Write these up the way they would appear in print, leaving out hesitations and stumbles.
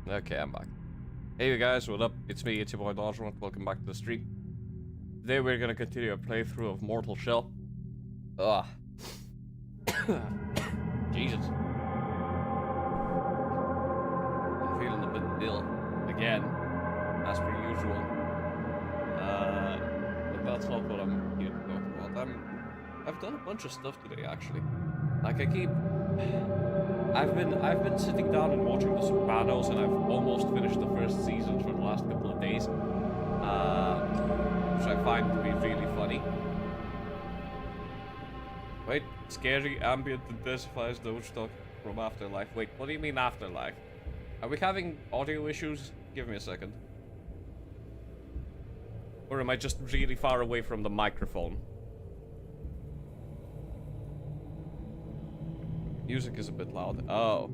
Okay, I'm back. Hey you guys, what up? It's me, it's your boy Dodgerant. Welcome back to the stream. Today we're gonna continue a playthrough of Mortal Shell. Ugh. Jesus. I'm feeling a bit ill. Again. As per usual. But that's not what I'm here to talk about. I've done a bunch of stuff today, actually. Like, I've been sitting down and watching The Sopranos, and I've almost finished the first season for the last couple of days, which I find to be really funny. Wait, scary ambient intensifies Doge talk from Afterlife. Wait, what do you mean Afterlife? Are we having audio issues? Give me a second. Or am I just really far away from the microphone? Music is a bit loud. Oh.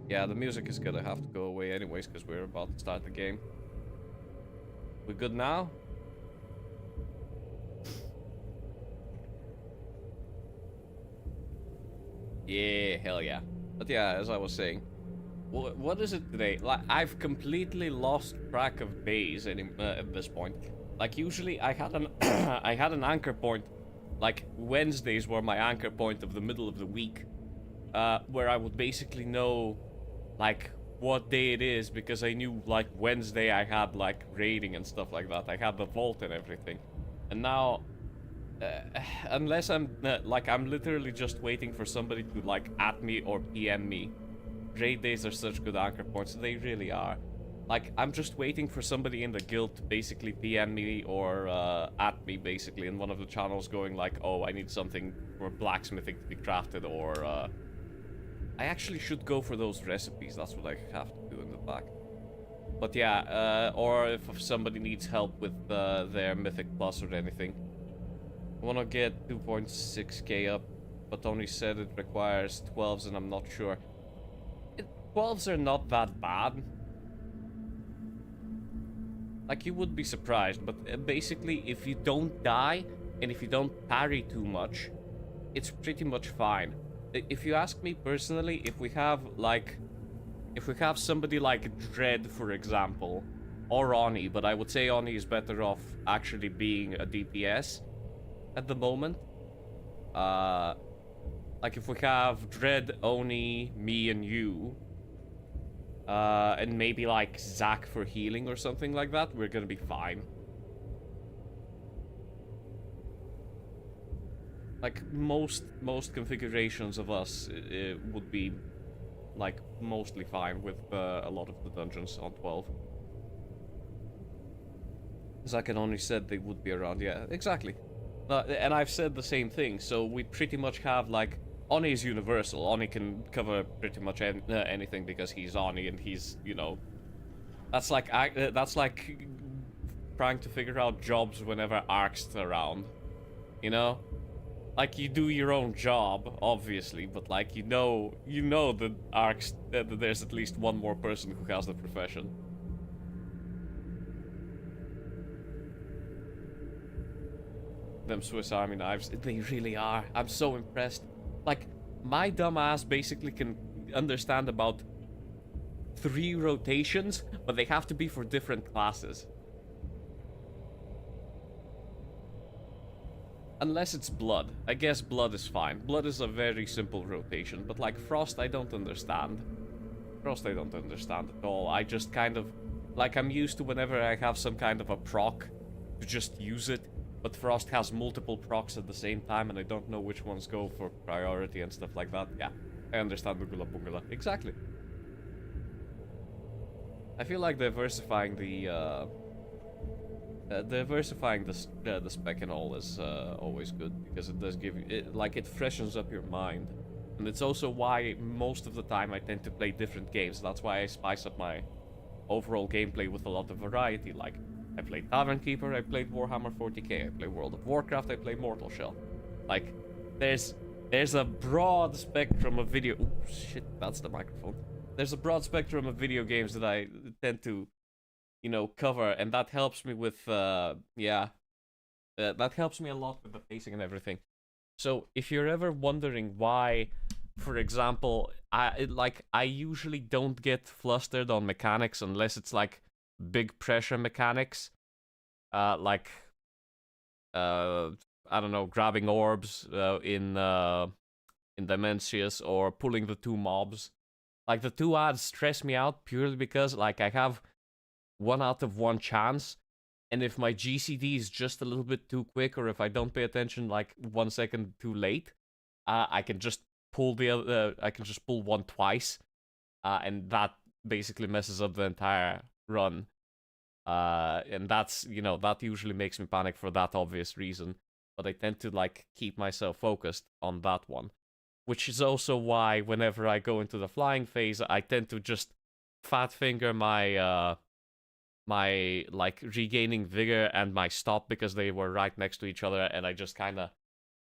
Yeah, the music is gonna have to go away anyways, because we're about to start the game. We good now? Yeah, hell yeah. But yeah, as I was saying, what is it today? Like, I've completely lost track of days at this point. Like, usually I had an I had an anchor point. Like, Wednesdays were my anchor point of the middle of the week. Where I would basically know, like, what day it is, because I knew, like, Wednesday I had, like, raiding and stuff like that. I had the vault and everything. And now, unless I'm, like, I'm literally just waiting for somebody to, like, at me or PM me. Raid days are such good anchor points, they really are. Like, I'm just waiting for somebody in the guild to basically PM me or at me, basically, in one of the channels going like, oh, I need something for blacksmithing to be crafted, or I actually should go for those recipes. That's what I have to do in the back. But yeah, or if somebody needs help with their Mythic Plus or anything. I want to get 2.6k up, but Tony said it requires 12s, and I'm not sure. 12s are not that bad. Like, you would be surprised, but basically, if you don't die, and if you don't parry too much, it's pretty much fine. If you ask me personally, if we have somebody like Dread, for example, or Oni, but I would say Oni is better off actually being a DPS at the moment. Like, if we have Dread, Oni, me, and you, and maybe like Zack for healing or something like that, we're gonna be fine. Like, most configurations of us would be, like, mostly fine with a lot of the dungeons on 12. Zack and Oni said they would be around, yeah, exactly. And I've said the same thing, so we pretty much have, like, Oni is universal. Oni can cover pretty much anything because he's Oni, and he's, you know... That's like trying to figure out jobs whenever Ark's around, you know? Like, you do your own job, obviously, but, like, you know that Ark's, that there's at least one more person who has the profession. Them Swiss Army knives, they really are. I'm so impressed. Like, my dumb ass basically can understand about 3 rotations, but they have to be for different classes. Unless it's Blood. I guess Blood is fine. Blood is a very simple rotation, but like Frost, I don't understand. Frost, I don't understand at all. I just kind of... Like, I'm used to whenever I have some kind of a proc, to just use it. But Frost has multiple procs at the same time, and I don't know which ones go for priority and stuff like that. Yeah, I understand Bugula Bungala. Exactly. I feel like diversifying the spec and all is always good, because it does give you, it freshens up your mind. And it's also why most of the time I tend to play different games. That's why I spice up my overall gameplay with a lot of variety. Like, I played Tavern Keeper, I played Warhammer 40k, I played World of Warcraft, I played Mortal Shell. Like, there's a broad spectrum of video... Ooh, shit, that's the microphone. There's a broad spectrum of video games that I tend to you know, cover, and that helps me with, that helps me a lot with the pacing and everything. So if you're ever wondering why, for example, I usually don't get flustered on mechanics unless it's like big pressure mechanics, like I don't know, grabbing orbs in Dimensius or pulling the two mobs. Like the two ads stress me out purely because like I have 1 out of 1 chance, and if my GCD is just a little bit too quick, or if I don't pay attention like 1 second too late, I can just pull the other. I can just pull one twice, and that basically messes up the entire run. And that's, you know, that usually makes me panic for that obvious reason. But I tend to like keep myself focused on that one, which is also why whenever I go into the flying phase, I tend to just fat finger my my like regaining vigor and my stop because they were right next to each other, and I just kind of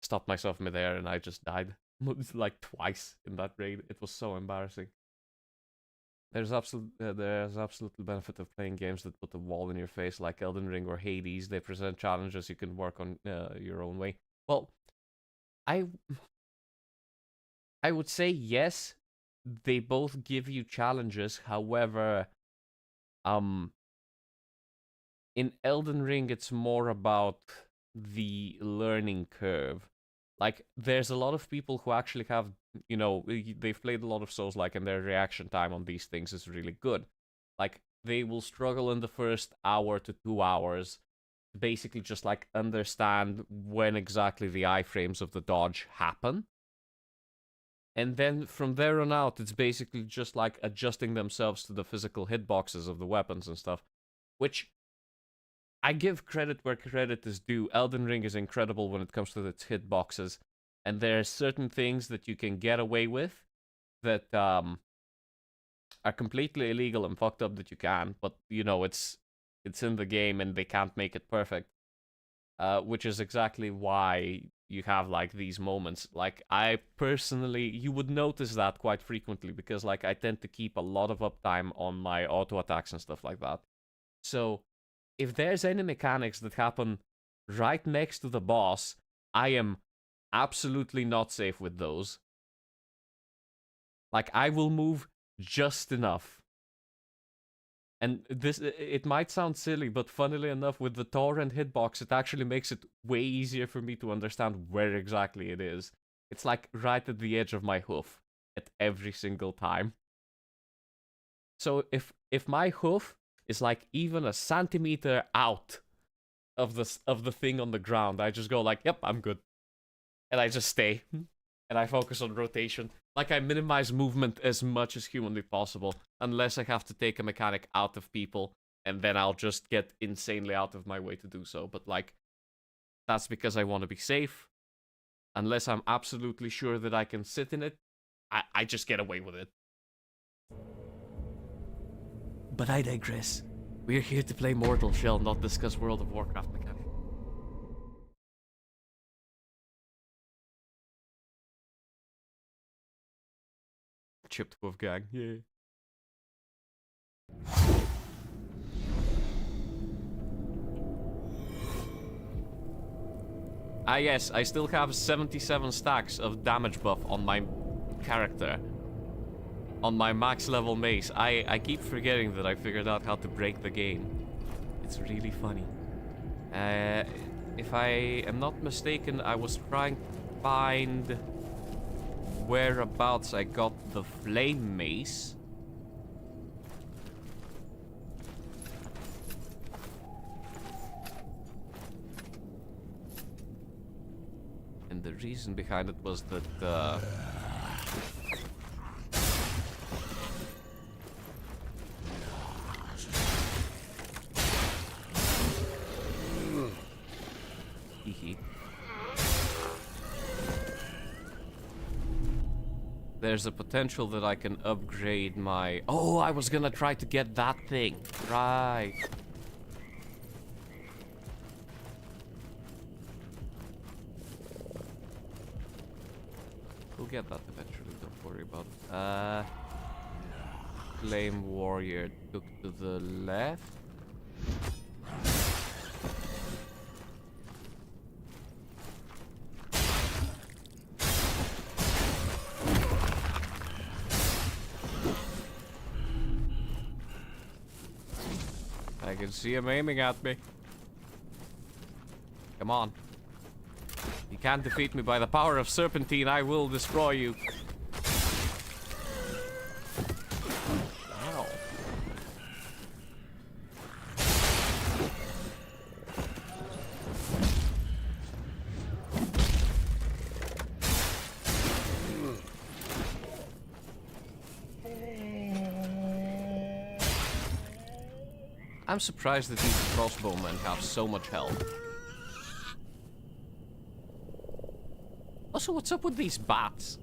stopped myself midair and I just died like twice in that raid. It was so embarrassing. There's absolutely benefit of playing games that put a wall in your face, like Elden Ring or Hades. They present challenges you can work on your own way. Well, I would say yes. They both give you challenges. However, in Elden Ring, it's more about the learning curve. Like, there's a lot of people who actually have, you know, they've played a lot of Souls-like, and their reaction time on these things is really good. Like, they will struggle in the first hour to 2 hours, basically just, like, understand when exactly the iframes of the dodge happen. And then from there on out, it's basically just, like, adjusting themselves to the physical hitboxes of the weapons and stuff, which I give credit where credit is due. Elden Ring is incredible when it comes to its hitboxes, and there are certain things that you can get away with that are completely illegal and fucked up that you can, but you know it's in the game and they can't make it perfect. Which is exactly why you have like these moments. Like I personally, you would notice that quite frequently because like I tend to keep a lot of uptime on my auto attacks and stuff like that. So if there's any mechanics that happen right next to the boss, I am absolutely not safe with those. Like, I will move just enough. And this, it might sound silly, but funnily enough, with the torrent hitbox, it actually makes it way easier for me to understand where exactly it is. It's like right at the edge of my hoof at every single time. So if my hoof is like even a centimeter out of the thing on the ground, I just go like, yep, I'm good. And I just stay. And I focus on rotation. Like I minimize movement as much as humanly possible, unless I have to take a mechanic out of people, and then I'll just get insanely out of my way to do so. But like, that's because I want to be safe. Unless I'm absolutely sure that I can sit in it, I just get away with it. But I digress. We're here to play Mortal Shell, not discuss World of Warcraft mechanics. Chipped Wolfgang, yeah. Ah yes, I still have 77 stacks of damage buff on my character. On my max level mace. I keep forgetting that I figured out how to break the game. It's really funny. If I am not mistaken, I was trying to find whereabouts I got the flame mace. And the reason behind it was that there's a potential that I can upgrade my... Oh, I was gonna try to get that thing. Right. We'll get that eventually, don't worry about it. Flame Warrior took to the left. can see him aiming at me. Come on. You can't defeat me by the power of Serpentine. I will destroy you. Ow. I'm surprised that these crossbowmen have so much health. Also, what's up with these bats?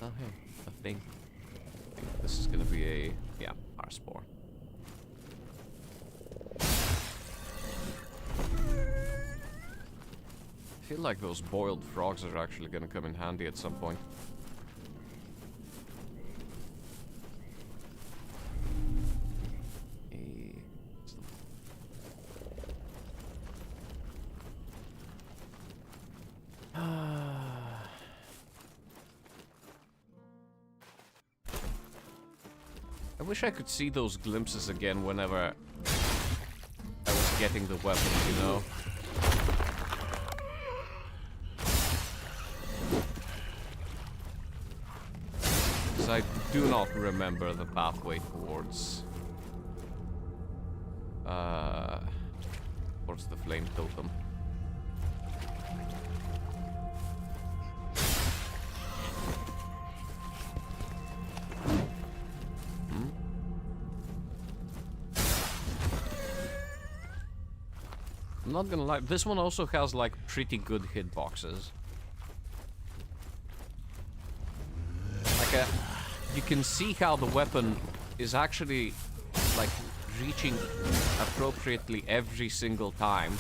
Oh, hey, a thing. I think this is gonna be a... yeah, our spore. I feel like those boiled frogs are actually gonna come in handy at some point. I wish I could see those glimpses again whenever I was getting the weapon, you know? Because I do not remember the pathway towards... towards the flame totem. I'm not gonna lie, this one also has like pretty good hitboxes. Like you can see how the weapon is actually like reaching appropriately every single time.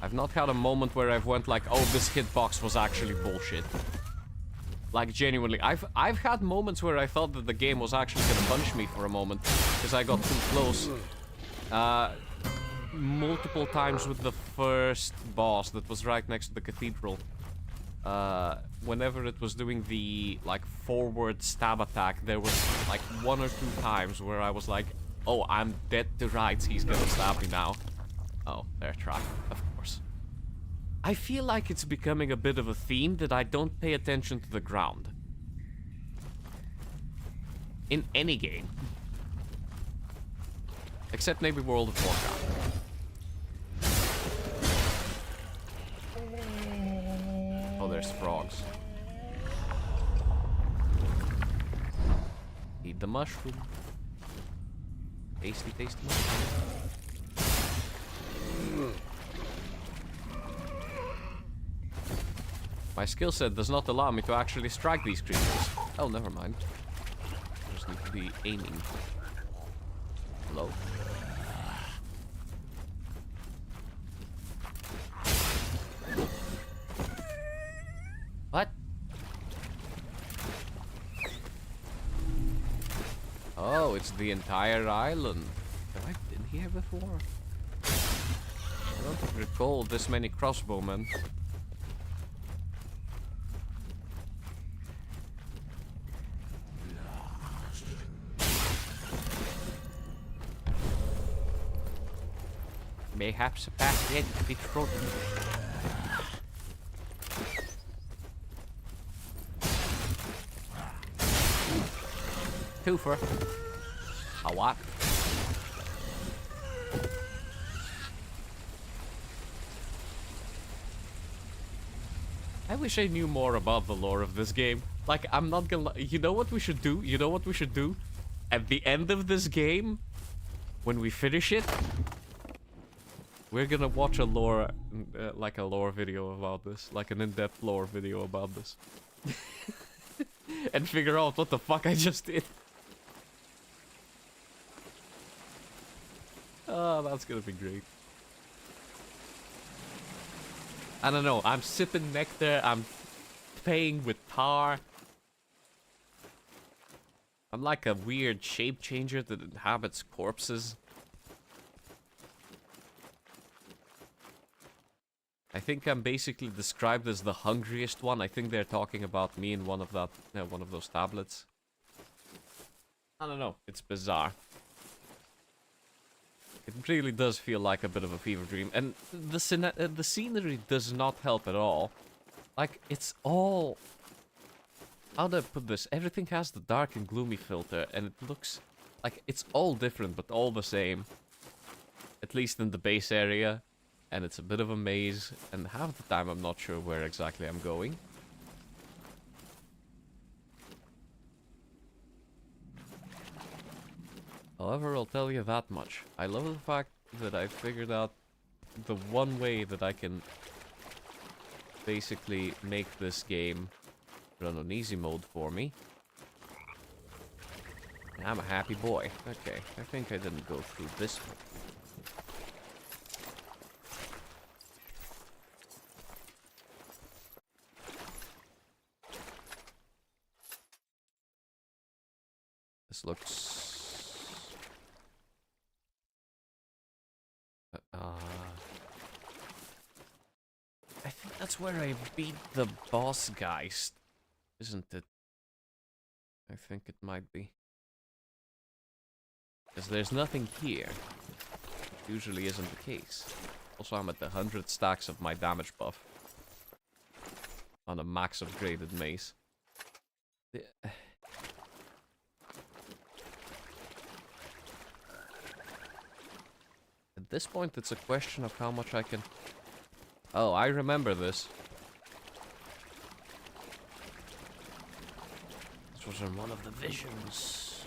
I've not had a moment where I've went like, oh, this hitbox was actually bullshit. Like genuinely, I've had moments where I thought that the game was actually gonna punch me for a moment because I got too close. Multiple times with the first boss that was right next to the cathedral. Whenever it was doing the like forward stab attack, there was like 1 or 2 times where I was like, oh, I'm dead to rights, he's gonna stab me now. Oh, their trap, of course. I feel like it's becoming a bit of a theme that I don't pay attention to the ground. In any game. Except maybe World of Warcraft. Oh, there's frogs. Eat the mushroom. Tasty, tasty mushroom. My skill set does not allow me to actually strike these creatures. Oh, never mind. I just need to be aiming. Hello? What? Oh, it's the entire island. Have I been here before? I don't recall this many crossbowmen. Mayhaps a path yet to be trodden. Twofer. A what? I wish I knew more about the lore of this game. Like, I'm not gonna... You know what we should do? You know what we should do? At the end of this game, when we finish it, we're gonna watch a lore... like a lore video about this. Like an in-depth lore video about this. And figure out what the fuck I just did. Oh, that's gonna be great. I don't know, I'm sipping nectar, I'm playing with tar. I'm like a weird shape changer that inhabits corpses. I think I'm basically described as the hungriest one. I think they're talking about me in one of those tablets. I don't know. It's bizarre. It really does feel like a bit of a fever dream, and the scenery does not help at all. Like, it's all... How do I put this? Everything has the dark and gloomy filter, and it looks like it's all different, but all the same. At least in the base area, and it's a bit of a maze, and half the time I'm not sure where exactly I'm going. However, I'll tell you that much. I love the fact that I figured out the one way that I can basically make this game run on easy mode for me. I'm a happy boy. Okay, I think I didn't go through this one. This looks... I think that's where I beat the boss guy, isn't it? I think it might be. Because there's nothing here. Which usually isn't the case. Also, I'm at the 100 stacks of my damage buff. On a max upgraded mace. At this point, it's a question of how much I can... Oh, I remember this. This was in one of the visions.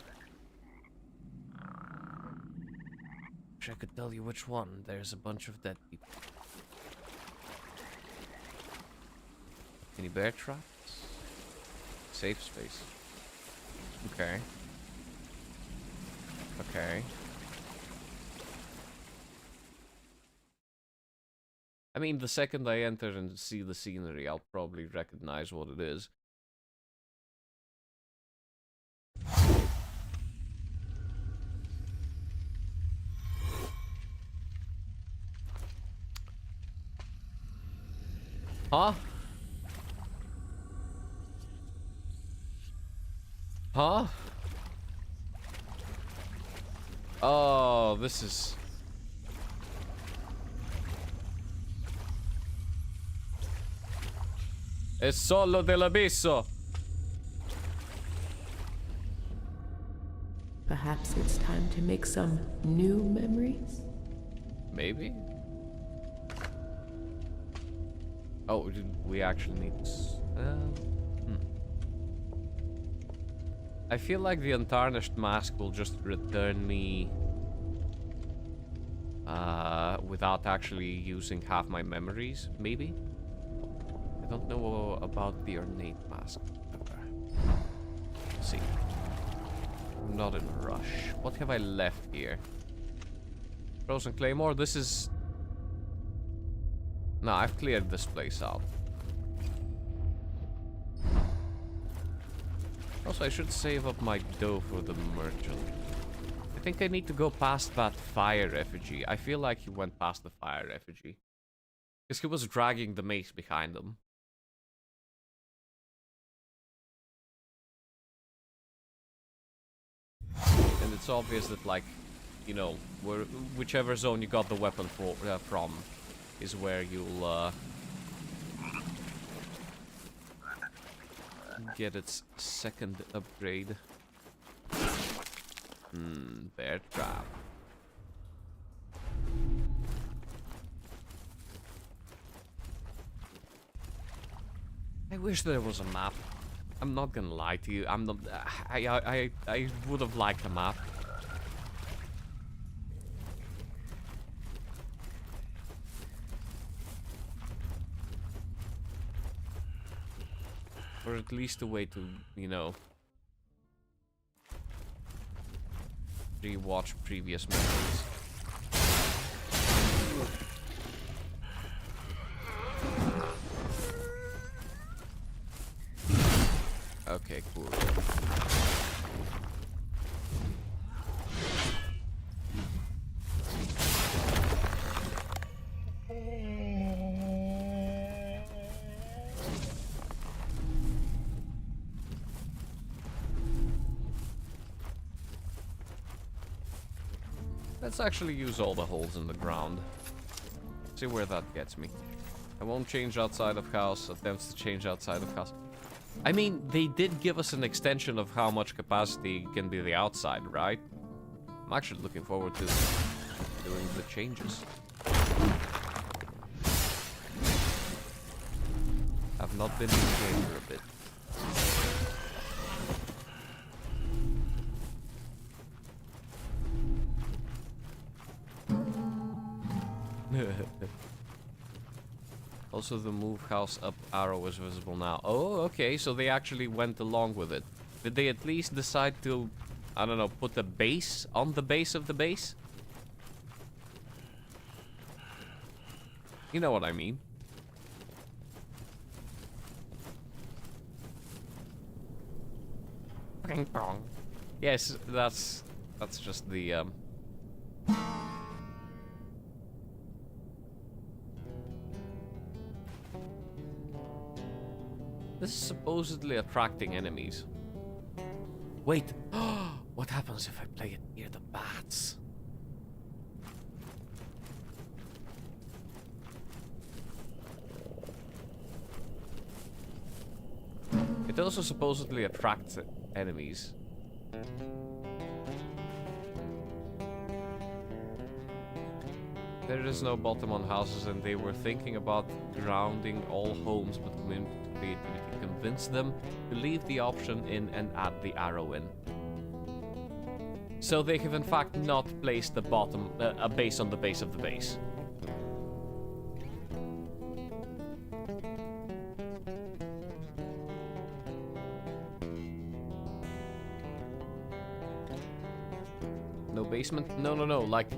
Wish I could tell you which one. There's a bunch of dead people. Any bear traps? Safe space. Okay. Okay. I mean, the second I enter and see the scenery, I'll probably recognize what it is. Huh? Huh? Oh, this is... Es solo dell'abisso. Perhaps it's time to make some new memories? Maybe? Oh, we actually need... I feel like the Untarnished Mask will just return me... without actually using half my memories, maybe? I don't know about the Ornate Mask. Let's see. I'm not in a rush. What have I left here? Frozen Claymore? This is... No, I've cleared this place out. Also, I should save up my dough for the merchant. I think I need to go past that fire effigy. I feel like he went past the fire effigy. Because he was dragging the mace behind him. And it's obvious that, like, you know, whichever zone you got the weapon from is where you'll get its second upgrade. Bear trap. I wish there was a map. I'm not gonna lie to you. I'm not. I would have liked a map. Or at least a way to, you know, rewatch previous memories. Okay, cool. Let's actually use all the holes in the ground. See where that gets me. I won't change outside of house. Attempts to change outside of house. I mean, they did give us an extension of how much capacity can be the outside, right? I'm actually looking forward to doing the changes. I've not been in the game for a bit. Also, the move house up arrow is visible now. Oh, okay, so they actually went along with it. Did they at least decide to, I don't know, put a base on the base of the base? You know what I mean. Yes, that's just the This is supposedly attracting enemies. Wait, what happens if I play it near the bats? It also supposedly attracts enemies. There is no bottom on houses, and they were thinking about grounding all homes, but community creativity convinced them to leave the option in and add the arrow in. So they have in fact not placed the bottom, a base on the base of the base. No basement? No, like...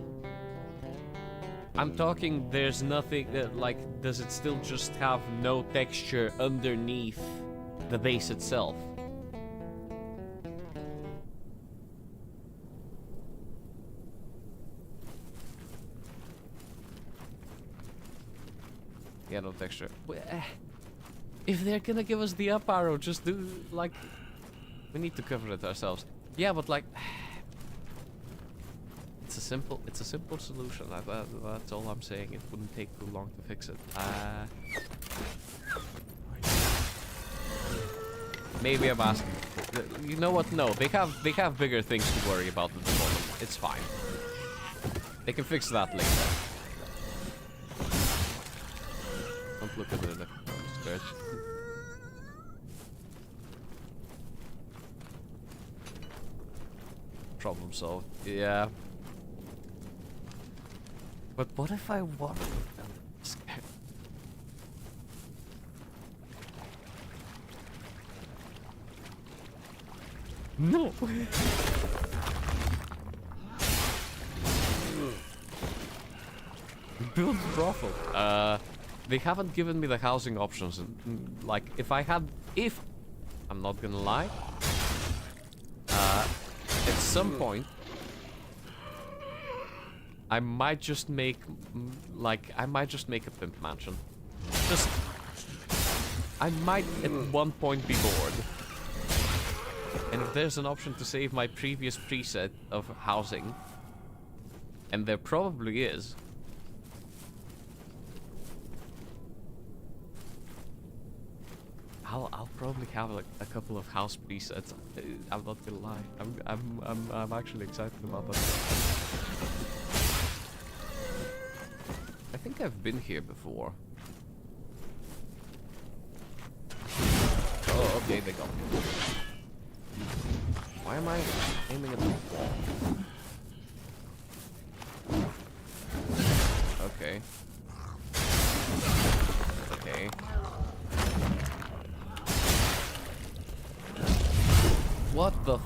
I'm talking, there's nothing, like, does it still just have no texture underneath the base itself? Yeah, no texture. If they're gonna give us the up arrow, just do, like... We need to cover it ourselves. Yeah, but like... It's a simple solution. That's all I'm saying. It wouldn't take too long to fix it. Maybe I'm asking. You know what? No, they have bigger things to worry about at the moment. It's fine. They can fix that later. Don't look at the stretch. Problem solved. Yeah. But what if I want them scared? No! Build brothel. They haven't given me the housing options. Like, if I'm not gonna lie. At some point, I might just make, a pimp mansion. I might at one point be bored. And if there's an option to save my previous preset of housing, and there probably is, I'll probably have like a couple of house presets. I'm not gonna lie. I'm actually excited about that. I think I've been here before. Oh, okay, they got me. Why am I aiming at the wall? Okay. Okay. What the f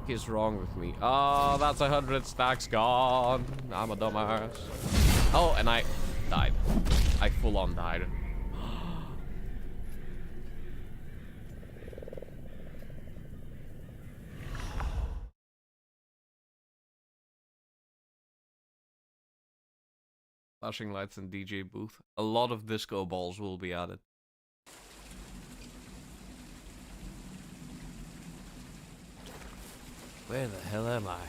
is wrong with me? Oh, that's 100 stacks gone. I'm a dumbass. Oh, and I died. I full on died. Flashing lights and DJ booth. A lot of disco balls will be added. Where the hell am I?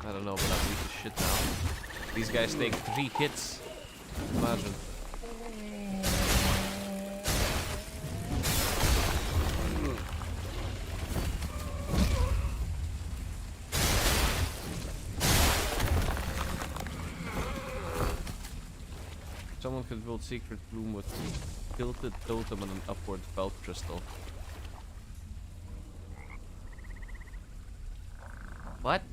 I don't know, but I'm weak as shit now. These guys take 3 hits. Imagine. Someone could build secret room with tilted totem and an upward belt crystal. What?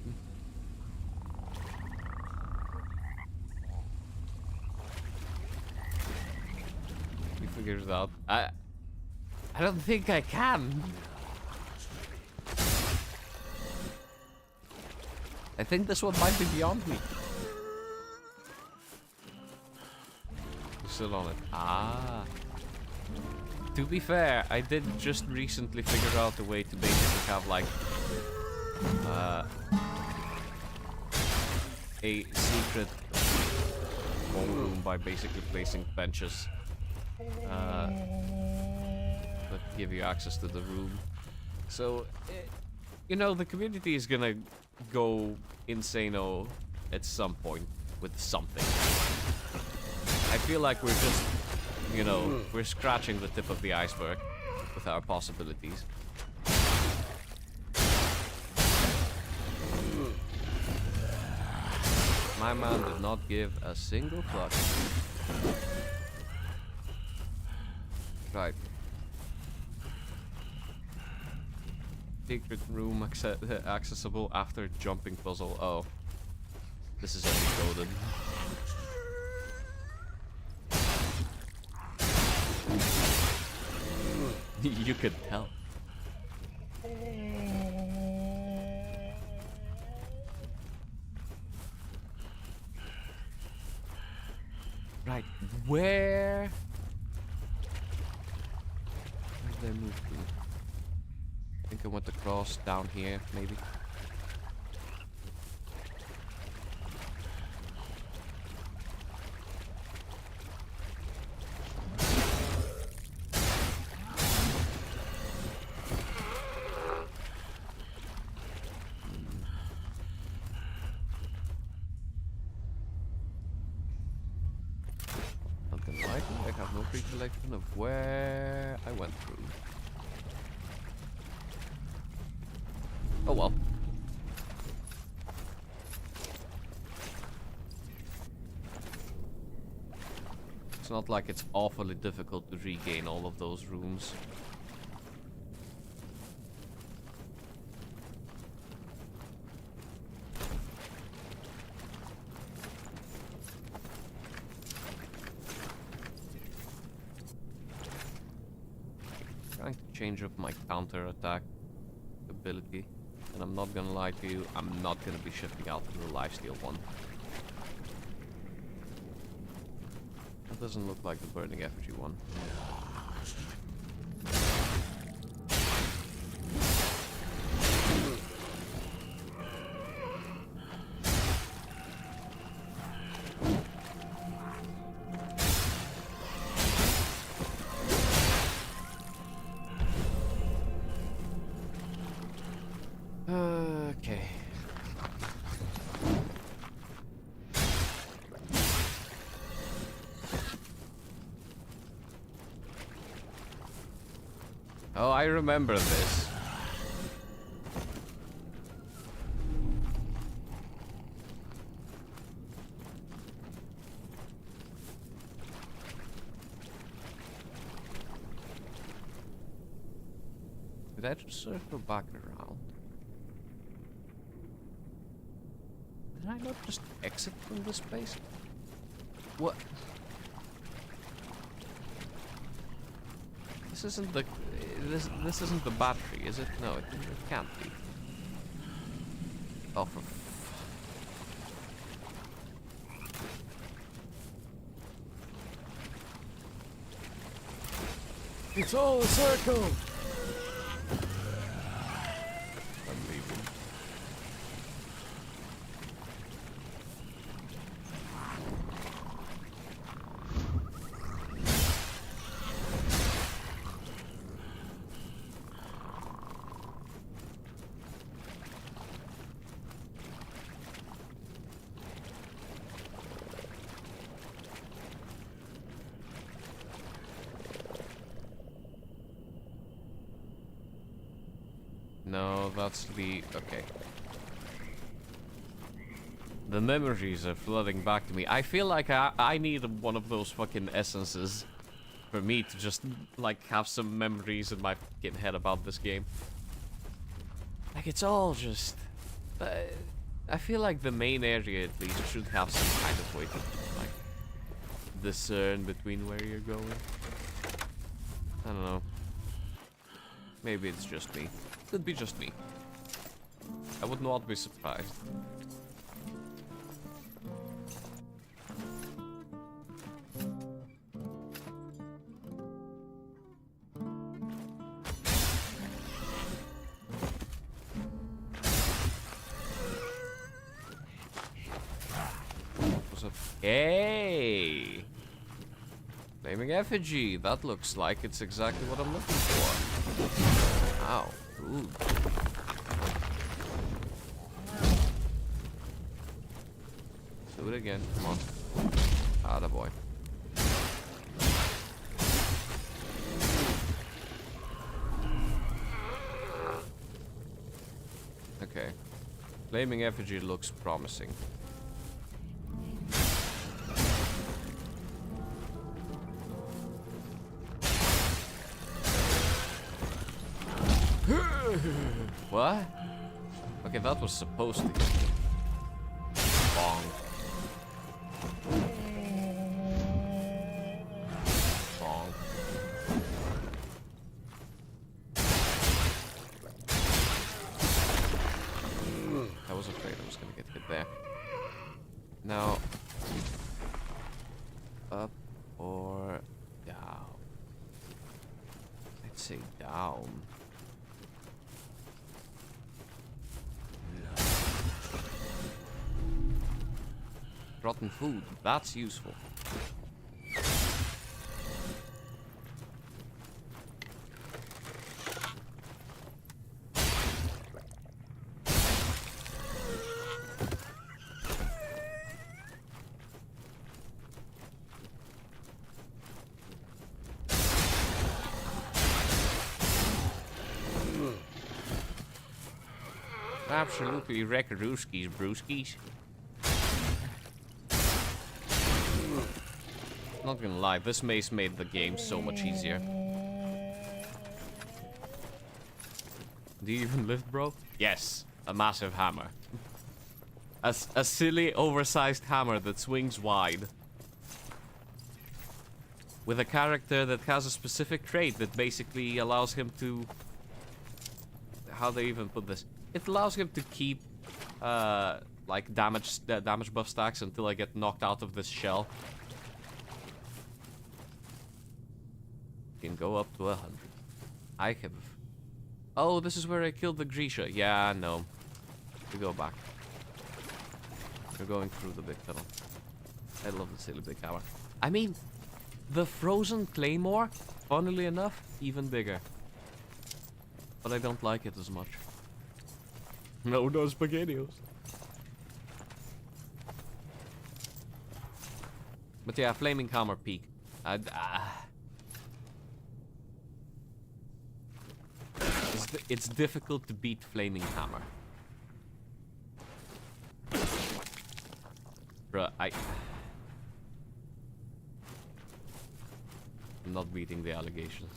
We figured it out. I don't think I can. I think this one might be beyond me. Still on it. Ah. To be fair, I did just recently figure out a way to basically have like a secret room by basically placing benches that give you access to the room. So, you know, the community is gonna go insane-o at some point with something. I feel like we're just, you know, we're scratching the tip of the iceberg with our possibilities. My man did not give a single fuck. Right. Secret room accessible after jumping puzzle. Oh. This is only coded. You could tell. Right, where did I move to? I think I went across down here, maybe. I have no recollection of where I went through. Oh well. It's not like it's awfully difficult to regain all of those rooms. Trying to change up my counter attack ability, and I'm not gonna lie to you, I'm not gonna be shifting out to the lifesteal one. That doesn't look like the burning effigy one. Okay. Oh, I remember this. Did I just circle back around? Did I not just exit from this place? What? This isn't the this isn't the battery, is it? No, it can't be. Oh, for it's all a circle. I'm leaving. No, that's the... Okay. The memories are flooding back to me. I feel like I need one of those fucking essences for me to just, like, have some memories in my fucking head about this game. Like, it's all just... I feel like the main area, at least, should have some kind of way to, like, discern between where you're going. I don't know. Maybe it's just me. Could be just me. I would not be surprised. What's up? Hey! Flaming effigy. That looks like it's exactly what I'm looking for. Ow. Rude. Do it again. Come on. Atta boy. Okay. Flaming effigy looks promising. What? Okay, that was supposed to hit me. Bong. Bong. I was afraid I was gonna get hit there. Now, up or down? I'd say down. Rotten food, that's useful. Absolutely wreck-a-rooskies, brewskis. Not gonna lie, this mace made the game so much easier. Do you even lift, bro? Yes, a massive hammer. A silly, oversized hammer that swings wide. With a character that has a specific trait that basically allows him to... How they even put this? It allows him to keep, like, damage buff stacks until I get knocked out of this shell. Can go up to 100. I have... Oh, this is where I killed the Grisha. Yeah, no. We go back. We're going through the big tunnel. I love the silly big hammer. I mean, the frozen claymore, funnily enough, even bigger. But I don't like it as much. No spaghettios. But yeah, flaming hammer peak. It's difficult to beat flaming hammer. Bruh, I'm not beating the allegations.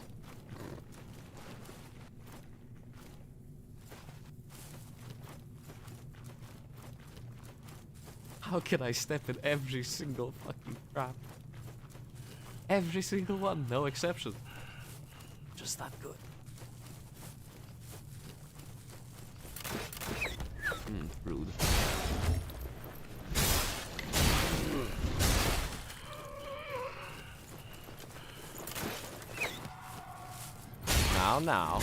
How can I step in every single fucking trap? Every single one, no exception. Just that good. Rude. Now.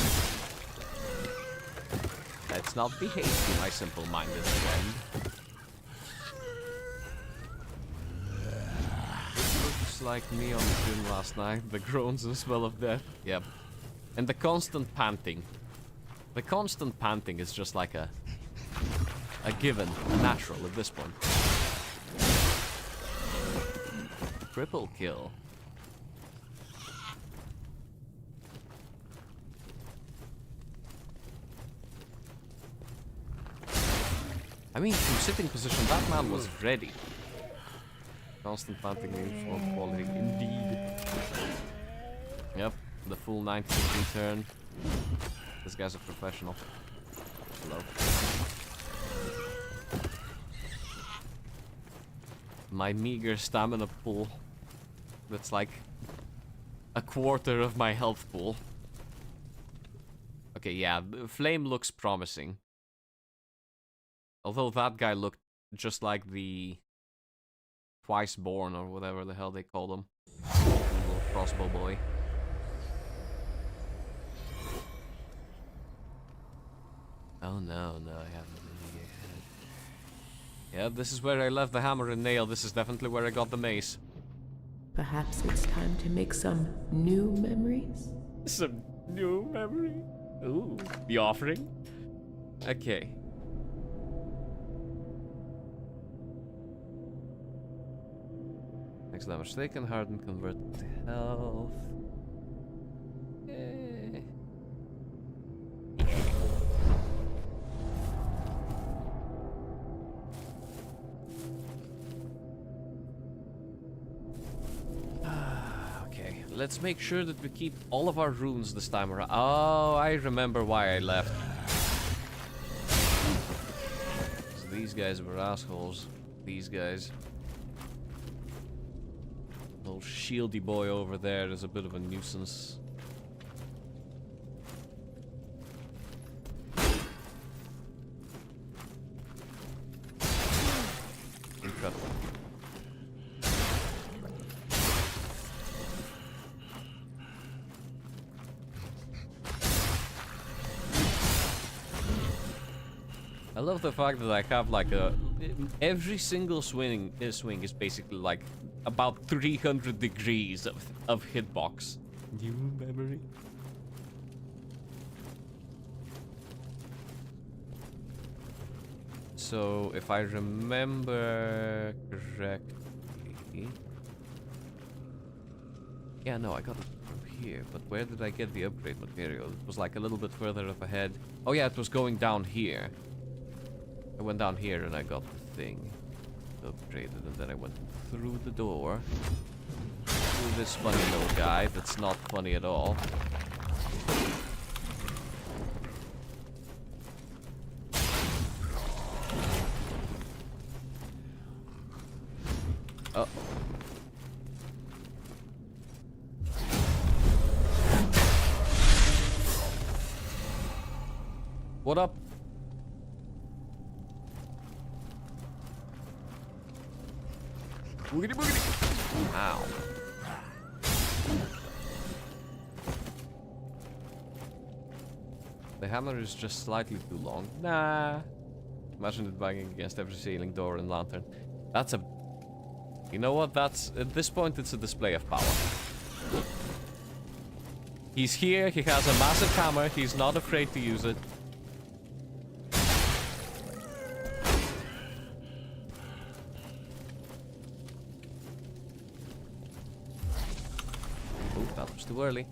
Let's not be hasty, my simple-minded friend. Looks like me on the gym last night. The groans and smell of death. Yep. And the constant panting. The constant panting is just like a given, a natural at this point. Triple kill. I mean, from sitting position, that man was ready. Constant planting for quality, indeed. Yep, the full 90-degree turn. This guy's a professional. Hello. My meager stamina pool. That's like a quarter of my health pool. Okay, yeah, the flame looks promising. Although that guy looked just like the Twice Born or whatever the hell they call them. Little crossbow boy. Oh no, I haven't really yet. Yeah, this is where I left the hammer and nail. This is definitely where I got the mace. Perhaps it's time to make some new memories? Some new memory? Ooh, the offering? Okay. Next damage taken, hardened, converted to health. Eh. Okay, let's make sure that we keep all of our runes this time around. Oh, I remember why I left. So these guys were assholes. These guys. Little shieldy boy over there is a bit of a nuisance. Incredible. I love the fact that I have like every single swing is basically like about 300 degrees of hitbox. New memory. So if I remember correctly, yeah, no, I got it from here. But where did I get the upgrade material? It was like a little bit further up ahead. Oh yeah, it was going down here. I went down here and I got the thing upgraded, and then I went through the door. Through this funny little guy that's not funny at all. Oh. What up? Boogity boogity! Ow. The hammer is just slightly too long. Nah. Imagine it banging against every ceiling, door, and lantern. That's a... You know what? That's... At this point, it's a display of power. He's here, he has a massive hammer, he's not afraid to use it. Too early.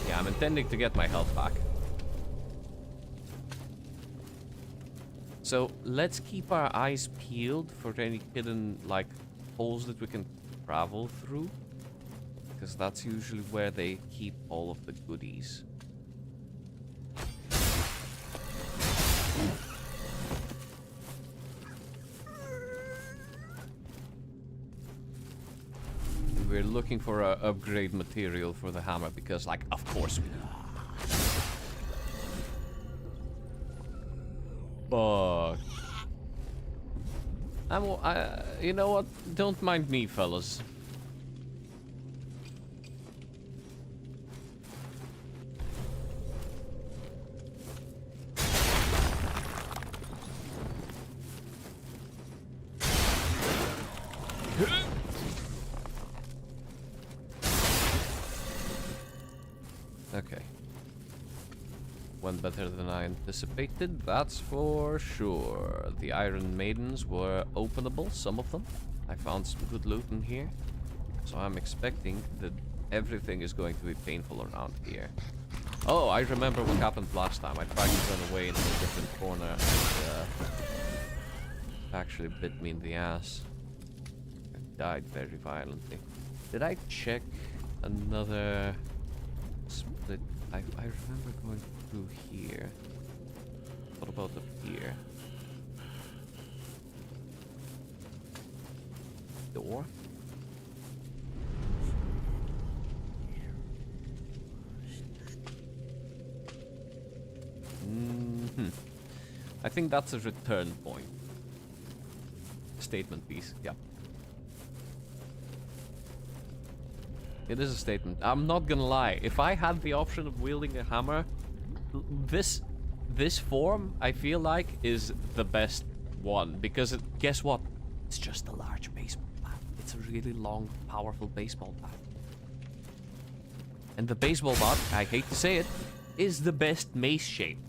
Yeah, I'm intending to get my health back. So let's keep our eyes peeled for any hidden like holes that we can travel through, because that's usually where they keep all of the goodies. We're looking for a upgrade material for the hammer because, like, of course we do. But you know what? Don't mind me, fellas. Okay. Went better than I anticipated, that's for sure. The Iron Maidens were openable, some of them. I found some good loot in here. So I'm expecting that everything is going to be painful around here. Oh, I remember what happened last time. I tried to run away into a different corner and actually bit me in the ass. I died very violently. Did I check another split? I remember going through here. What about up here? Door? I think that's a return point. Statement piece, yeah. It is a statement. I'm not gonna lie. If I had the option of wielding a hammer, this form, I feel like, is the best one. Because guess what? It's just a large baseball bat. It's a really long, powerful baseball bat. And the baseball bat, I hate to say it, is the best mace shape.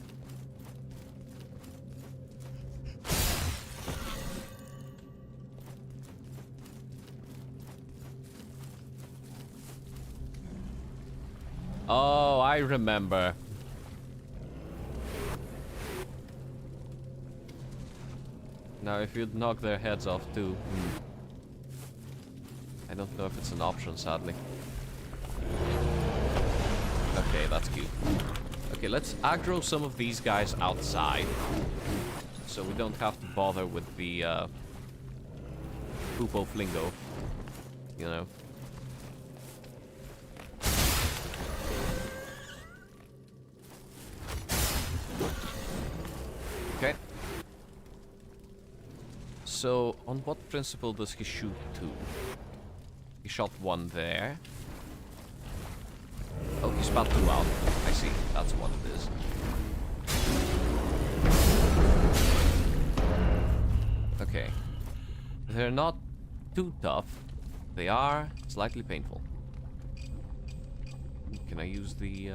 Oh, I remember. Now, if you'd knock their heads off too... I don't know if it's an option, sadly. Okay, that's cute. Okay, let's aggro some of these guys outside. So we don't have to bother with the, Poopo Flingo. You know. Okay. So, on what principle does he shoot to? He shot one there. Oh, he spat two out. I see. That's what it is. Okay. They're not too tough. They are slightly painful. Can I use the,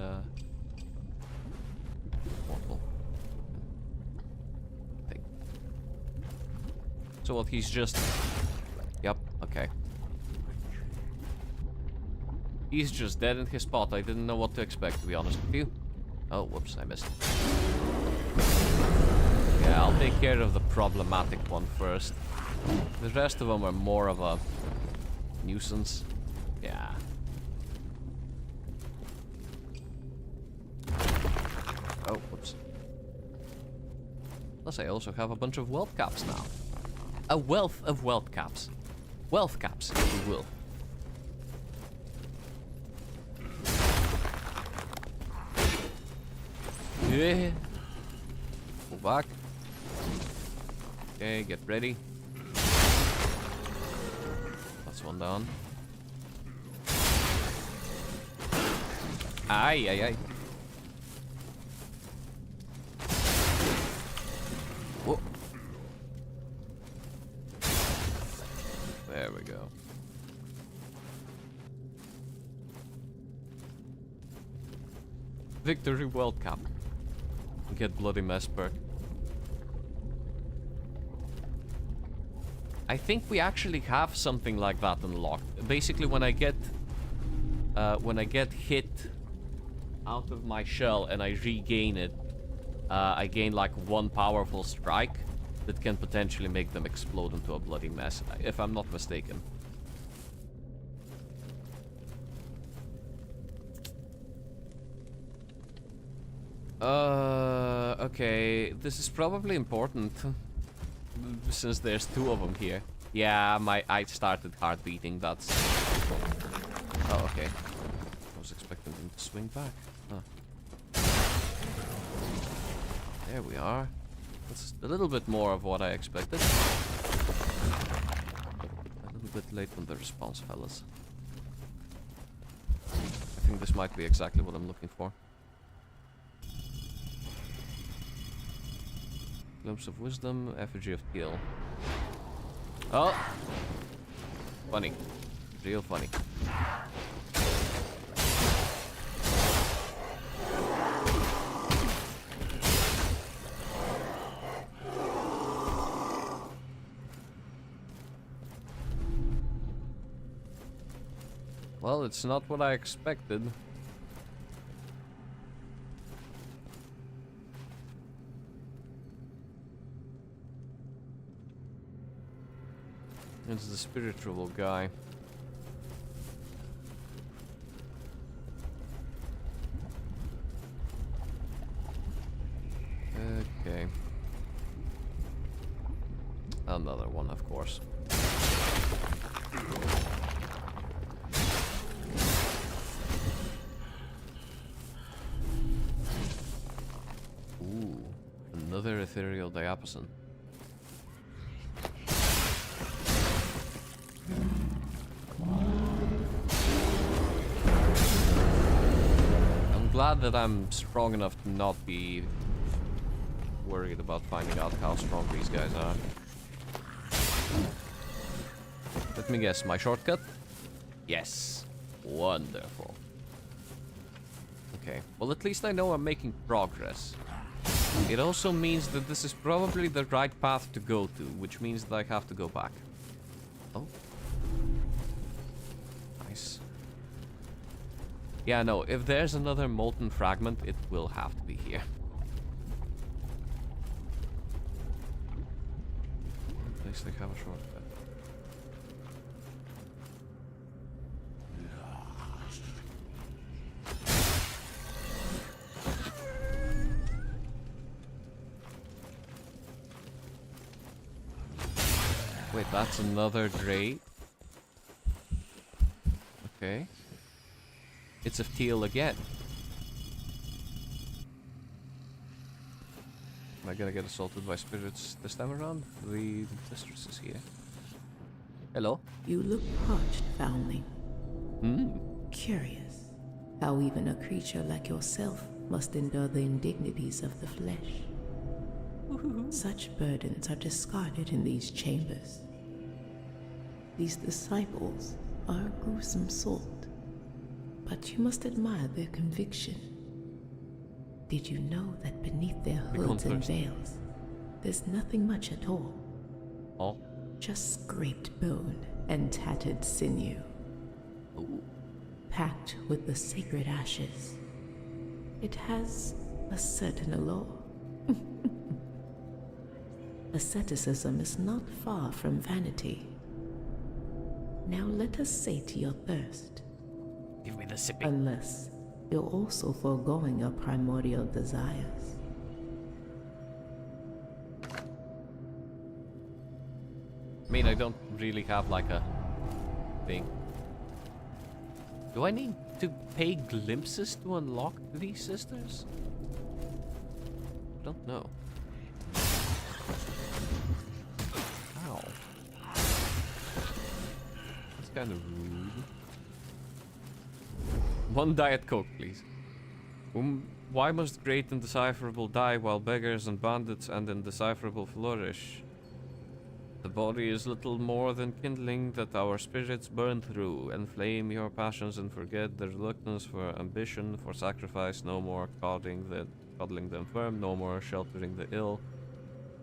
portal? Thing. So what, he's just... Yep, okay. He's just dead in his spot. I didn't know what to expect, to be honest with you. Oh, whoops, I missed. Yeah, I'll take care of the problematic one first. The rest of them are more of a nuisance. Yeah. Oh, whoops. Plus, I also have a bunch of wealth caps now. A wealth of wealth caps. Wealth caps, if you will. Yeah. Pull back. Okay, get ready. That's one down. Aye, aye, aye. Whoa. There we go. Victory World Cup. Get Bloody Mess perk. I think we actually have something like that unlocked. Basically, when I get hit out of my shell and I regain it, I gain like one powerful strike that can potentially make them explode into a bloody mess, if I'm not mistaken. Okay, this is probably important since there's two of them here. Yeah, I started heart beating. That's... Oh, okay. I was expecting them to swing back. Huh. There we are. That's a little bit more of what I expected. A little bit late on the response, fellas. I think this might be exactly what I'm looking for. Glimpse of Wisdom, Effigy of Teal. Oh! Funny. Real funny. Well, it's not what I expected. It's the spiritual guy. Okay. Another one, of course. Ooh, another ethereal diapason. I'm glad that I'm strong enough to not be worried about finding out how strong these guys are. Let me guess, my shortcut? Yes. Wonderful. Okay, well at least I know I'm making progress. It also means that this is probably the right path to go to, which means that I have to go back. Oh. Nice. Yeah, no, if there's another molten fragment, it will have to be here. At least they have a shortcut. Wait, that's another grave? Okay. It's a teal again. Am I gonna get assaulted by spirits this time around? The mistress is here. Hello? You look parched, foundling. Hmm. Curious how even a creature like yourself must endure the indignities of the flesh. Such burdens are discarded in these chambers. These disciples are a gruesome sort, but you must admire their conviction. Did you know that beneath their hoods and veils, there's nothing much at all? Oh. Just scraped bone and tattered sinew. Ooh. Packed with the sacred ashes. It has a certain allure. Asceticism is not far from vanity. Now let us sate your thirst. Give me the sipping. Unless you're also foregoing your primordial desires. I mean, I don't really have like a thing. Do I need to pay glimpses to unlock these sisters? I don't know. Ow. That's kind of rude. One Diet Coke, please. Why must great indecipherable die while beggars and bandits and indecipherable flourish? The body is little more than kindling that our spirits burn through. Enflame your passions and forget the reluctance for ambition, for sacrifice, no more coddling the infirm, no more sheltering the ill.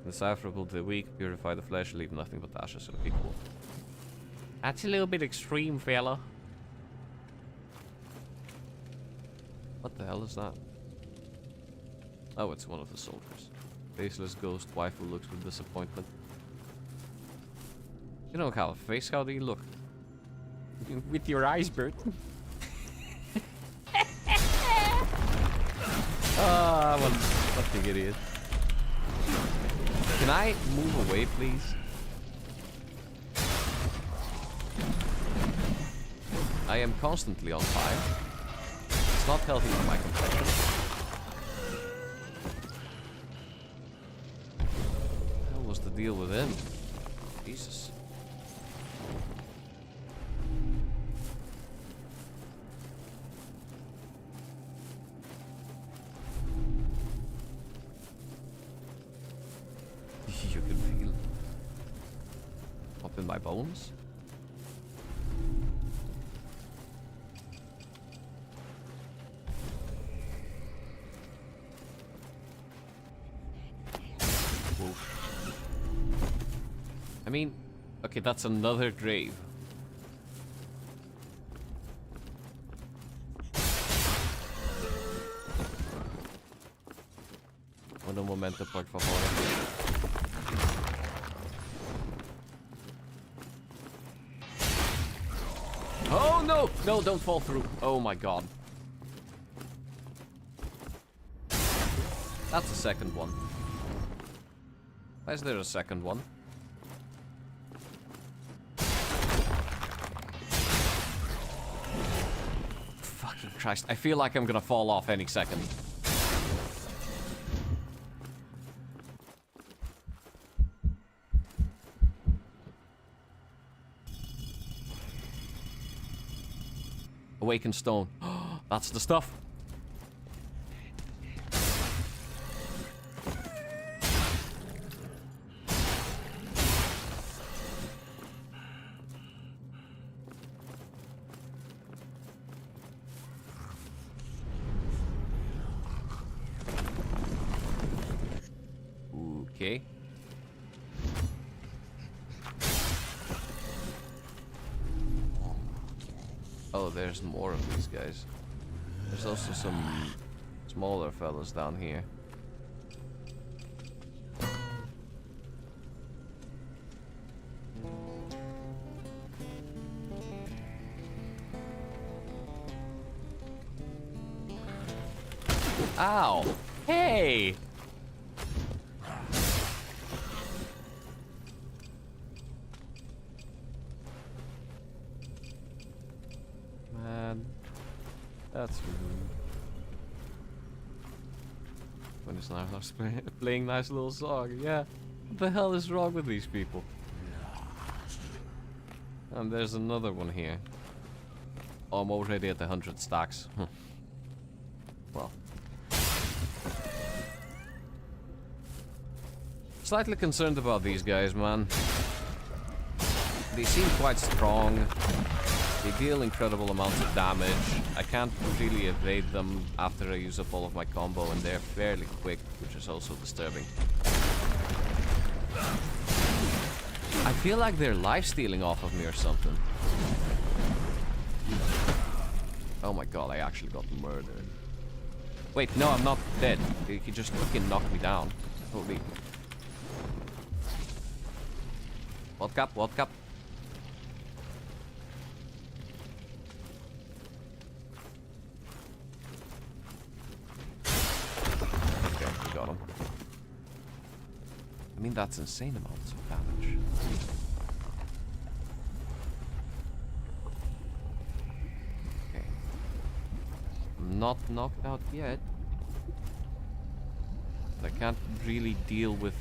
Indecipherable the weak, purify the flesh, leave nothing but ashes. Okay, cool. That's a little bit extreme, fella. What the hell is that? Oh, it's one of the soldiers. Faceless ghost, wife who looks with disappointment. You don't have a face, how do you look? With your eyes, Bert. Ah, what the idiot. Can I move away, please? I am constantly on fire. It's not healthy for my complexion. What was the deal with him? Jesus. You can feel up in my bones. I mean, okay, that's another grave. Un momento, por favor. no! No, don't fall through. Oh my god. That's the second one. Why is there a second one? Fucking Christ. I feel like I'm gonna fall off any second. Awakened stone. That's the stuff. Okay. Oh, there's more of these guys. There's also some smaller fellas down here. Ow! Hey! Man, that's rude. When it's not playing nice little song, yeah. What the hell is wrong with these people? And there's another one here. Oh, I'm already at 100 stacks. Well. Slightly concerned about these guys, man. They seem quite strong. They deal incredible amounts of damage. I can't really evade them after I use up all of my combo, and they're fairly quick, which is also disturbing. I feel like they're life-stealing off of me or something. Oh my god, I actually got murdered. Wait, no, I'm not dead. He just fucking knocked me down. Holy. What cap? What cap? Okay, we got him. I mean, that's insane amounts of damage. Okay. I'm not knocked out yet. I can't really deal with...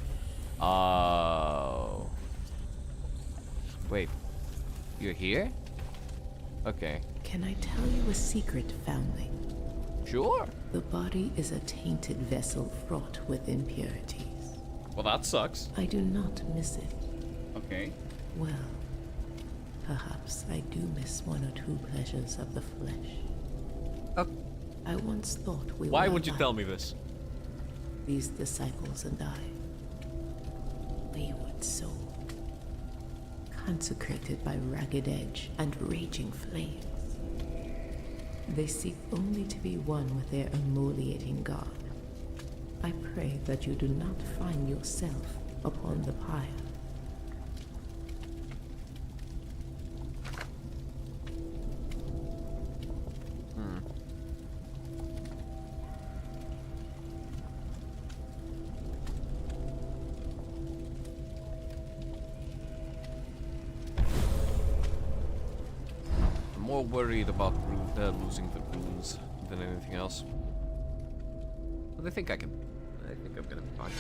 Oh... Wait, you're here? Okay. Can I tell you a secret, foundling? Sure. The body is a tainted vessel fraught with impurities. Well, that sucks. I do not miss it. Okay. Well, perhaps I do miss one or two pleasures of the flesh. I once thought we were Why would you alike, tell me this? these disciples and I. Wayward soul. Consecrated by ragged edge and raging flames. They seek only to be one with their emoliating God. I pray that you do not find yourself upon the pyre. More worried about losing the runes than anything else. But I think I'm gonna be fine.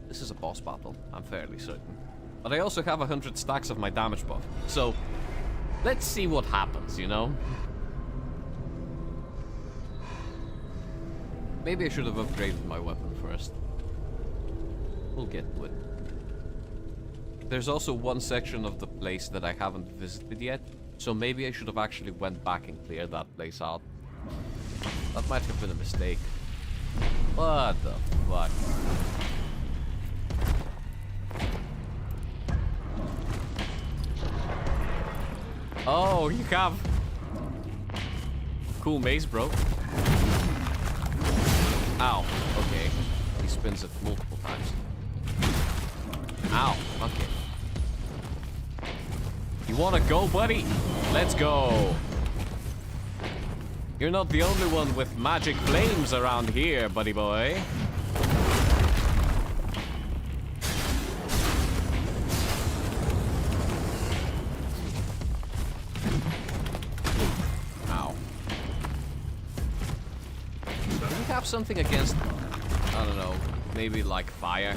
This is a boss battle, I'm fairly certain. But I also have 100 stacks of my damage buff, so let's see what happens, you know? Maybe I should have upgraded my weapon first. We'll get to it. There's also one section of the place that I haven't visited yet, so maybe I should have actually went back and cleared that place out. That might have been a mistake. What the fuck? Oh, you have... Cool maze, bro. Ow, okay. He spins it multiple times. Ow, okay. You wanna go, buddy? Let's go. You're not the only one with magic flames around here, buddy boy. Ow. Do we have something against, I don't know, maybe like fire?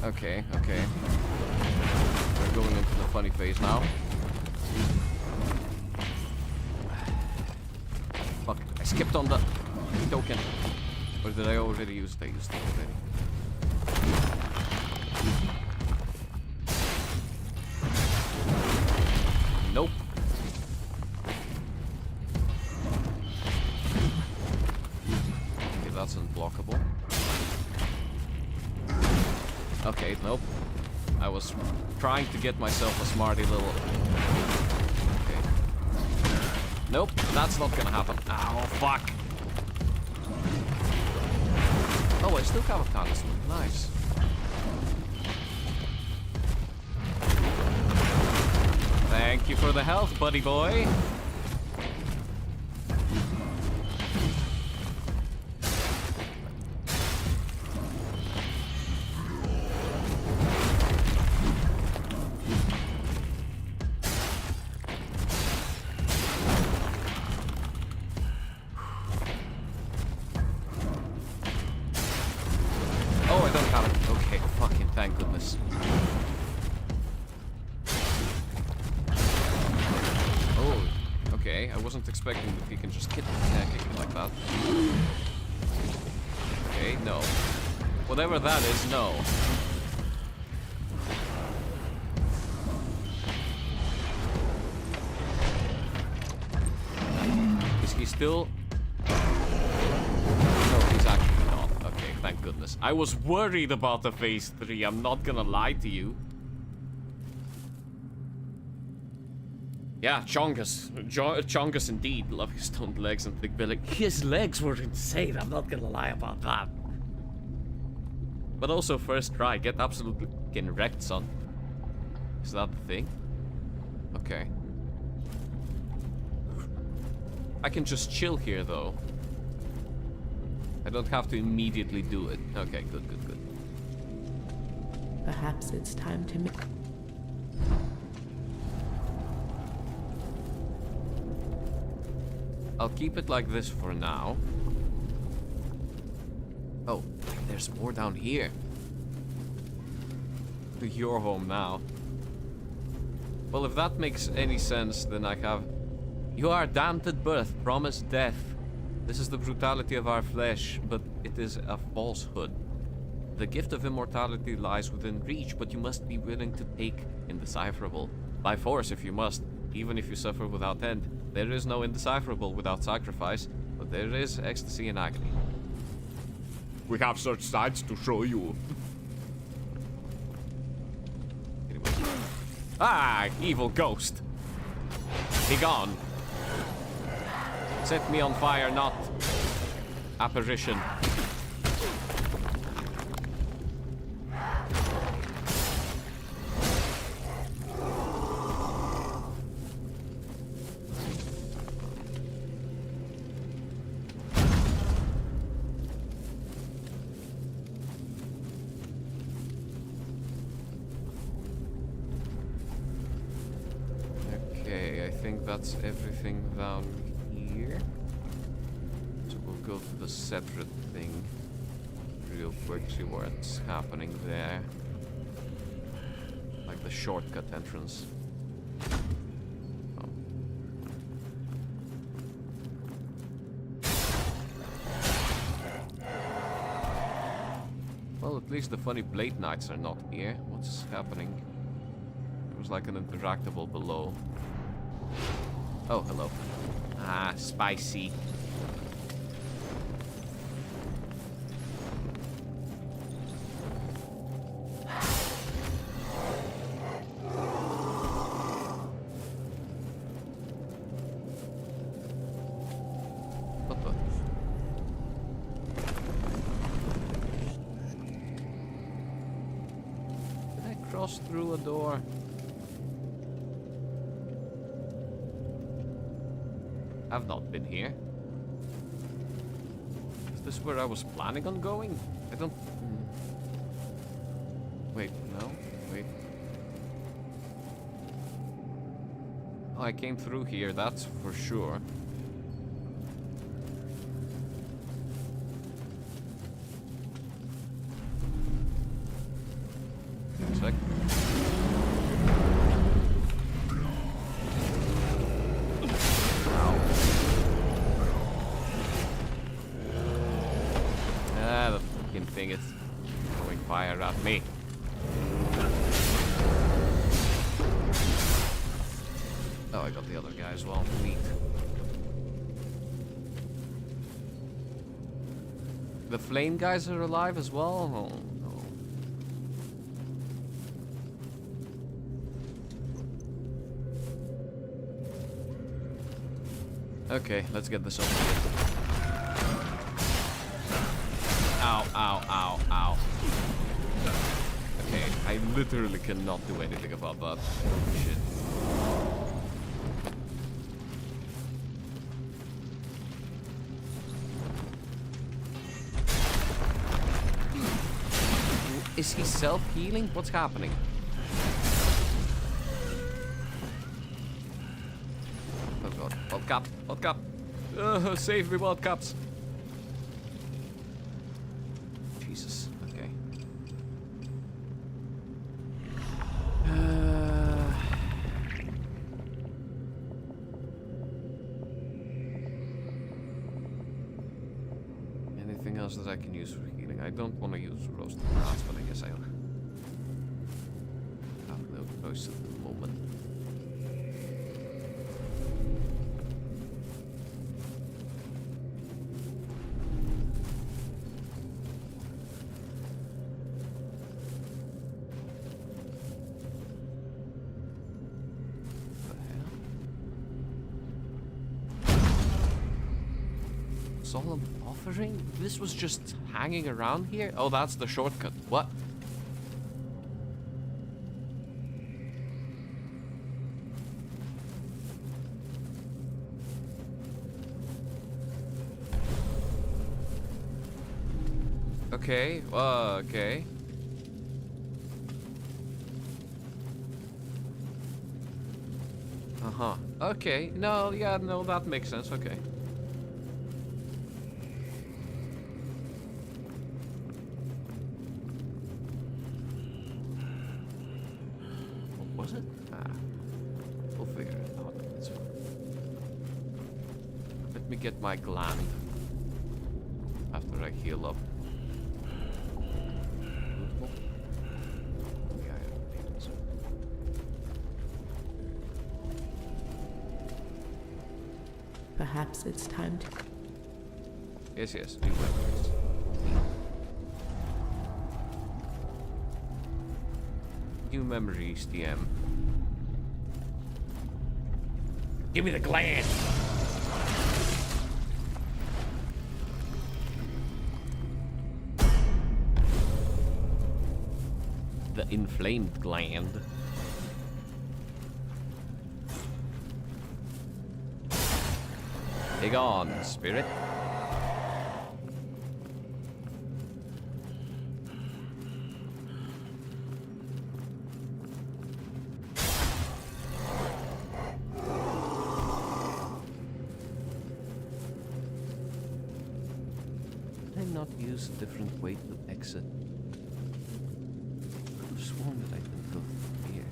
Okay, okay. We're going into the funny phase now. Fuck, I skipped on the token. Or did I already use it? I used it already. Nope. Okay, that's unblockable. Okay, nope. I was trying to get myself a smarty little... Okay. Nope, that's not gonna happen. Ow, fuck. Oh, I still have a talisman. Nice. Thank you for the health, buddy boy. Oh, I don't have it. Okay, fucking thank goodness. Oh, okay. I wasn't expecting that he can just kick me like that. Okay, no. Whatever that is, no. Is he still... No, he's actually not. Okay, thank goodness. I was worried about the phase 3, I'm not gonna lie to you. Yeah, Chongus. Chongus indeed. Love his toned legs and thick belly. His legs were insane, I'm not gonna lie about that. But also, first try, get absolutely fucking wrecked, son. Is that the thing? Okay. I can just chill here, though. I don't have to immediately do it. Okay, good, good, good. Perhaps it's time to make... I'll keep it like this for now. Oh, there's more down here. Your home now. Well, if that makes any sense, then I have... You are damned at birth, promised death. This is the brutality of our flesh, but it is a falsehood. The gift of immortality lies within reach, but you must be willing to take indecipherable. By force if you must, even if you suffer without end. There is no indecipherable without sacrifice, but there is ecstasy and agony. We have such sights to show you. Anyway. Ah, evil ghost. Be gone. Set me on fire, not apparition. Okay, I think that's everything down here. So we'll go to the separate thing real quick, see what's happening there. Like the shortcut entrance. Oh. Well, at least the funny Blade Knights are not here. What's happening? There was like an interactable below. Oh, hello. Ah, spicy. What the? Did I cross through a door? I've not been here. Is this where I was planning on going? I don't... Wait, no? Wait. Oh, I came through here, that's for sure. One sec. Ah, the fucking thing is throwing fire at me. Oh, I got the other guy as well. Neat. The flame guys are alive as well? Oh, no. Okay, let's get this over with. Ow, ow, ow, ow. Okay, I literally cannot do anything about that. Shit. Is he self-healing? What's happening? Oh god. Wildcat! Wildcat! Save me, Wildcats! Jesus. Okay. Anything else that I can use for healing? I don't want to use roasted grass, but I guess I'll have no choice at the moment. Solemn offering? This was just hanging around here? Oh, that's the shortcut. What? Okay, okay. Uh-huh. Okay, no, yeah, no, that makes sense, okay. Was it? We'll figure it out. It's fine. Let me get my gland after I heal up. Yeah, yeah. Perhaps it's time to... Yes, yes. New memories. New memories, DM. Give me the gland! The inflamed gland. Dig on, spirit. Not use a different way to exit. I could have sworn that I didn't go through here.